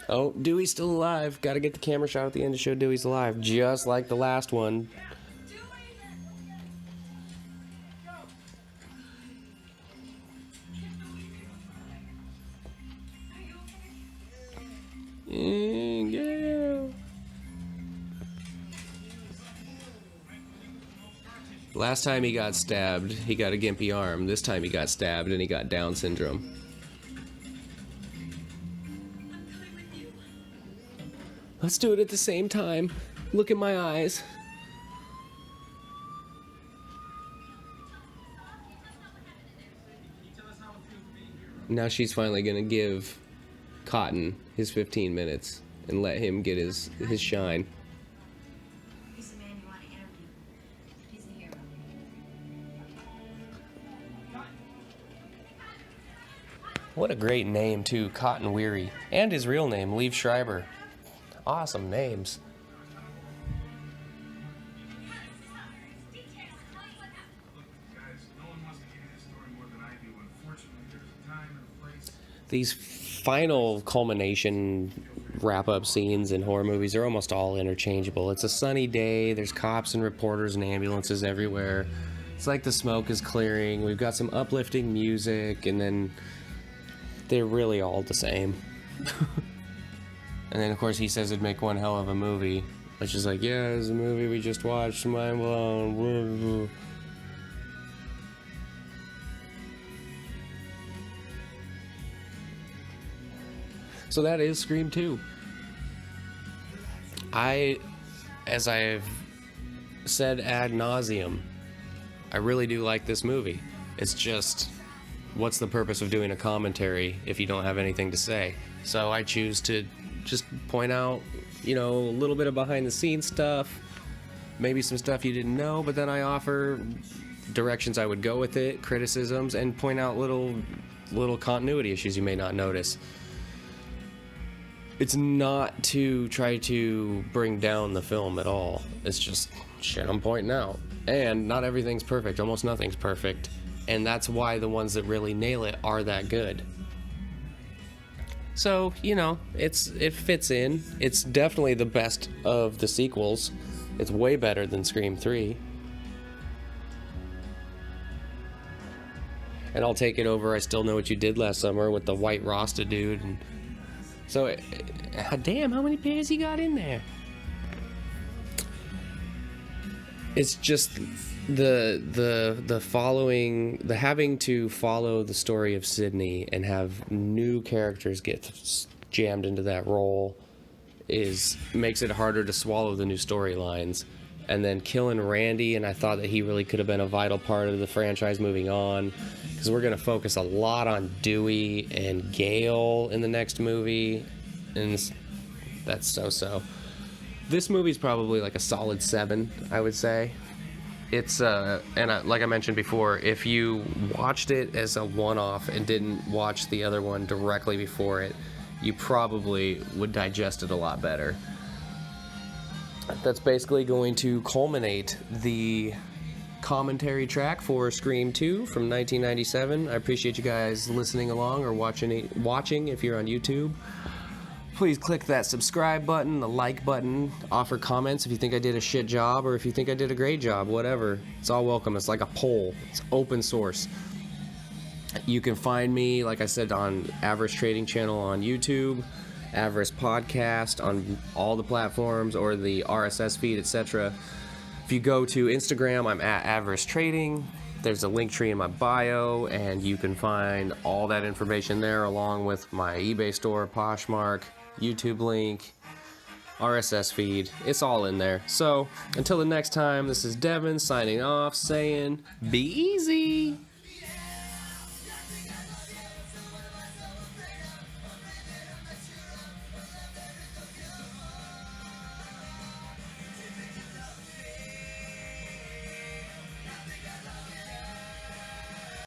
A: Oh, Dewey's still alive. Gotta get the camera shot at the end to show Dewey's alive, just like the last one. Yeah. Last time he got stabbed, he got a gimpy arm. This time he got stabbed and he got Down syndrome. Let's do it at the same time. Look at my eyes. Now she's finally gonna give Cotton his 15 minutes and let him get his shine.
B: He's the man you want to interview. He's a hero.
A: What a great name too, Cotton Weary. And his real name, Liev Schreiber. Awesome names. These final culmination wrap-up scenes in horror movies are almost all interchangeable. It's a sunny day, there's cops and reporters and ambulances everywhere. It's like the smoke is clearing, we've got some uplifting music, and then they're really all the same. And then, of course, he says it'd make one hell of a movie. Which is like, yeah, it's a movie we just watched, mind blown. So that is Scream 2. As I've said ad nauseum, I really do like this movie. It's just, what's the purpose of doing a commentary if you don't have anything to say? So I choose to just point out, a little bit of behind the scenes stuff, maybe some stuff you didn't know, but then I offer directions I would go with it, criticisms, and point out little continuity issues you may not notice. It's not to try to bring down the film at all. It's just shit I'm pointing out. And not everything's perfect. Almost nothing's perfect. And that's why the ones that really nail it are that good. So, it fits in. It's definitely the best of the sequels. It's way better than Scream 3. And I'll take it over I Still Know What You Did Last Summer with the white Rasta dude. And so, damn, how many pairs he got in there? It's just the following, the having to follow the story of Sydney and have new characters get jammed into that role makes it harder to swallow the new storylines. And then killing Randy, and I thought that he really could have been a vital part of the franchise moving on, because we're going to focus a lot on Dewey and Gale in the next movie, and that's so-so. This movie's probably like a solid 7, I would say. It's like I mentioned before, if you watched it as a one-off and didn't watch the other one directly before it, you probably would digest it a lot better. That's basically going to culminate the commentary track for Scream 2 from 1997. I appreciate you guys listening along or watching if you're on YouTube. Please click that subscribe button, the like button, offer comments if you think I did a shit job or if you think I did a great job, whatever. It's all welcome. It's like a poll. It's open source. You can find me, like I said, on Avarice Trading Channel on YouTube, Avarice Podcast on all the platforms or the RSS feed, etc. If you go to Instagram, I'm at Avarice Trading. There's a link tree in my bio, and you can find all that information there along with my eBay store, Poshmark, YouTube link, RSS feed. It's all in there. So, until the next time, this is Devin signing off saying, be easy.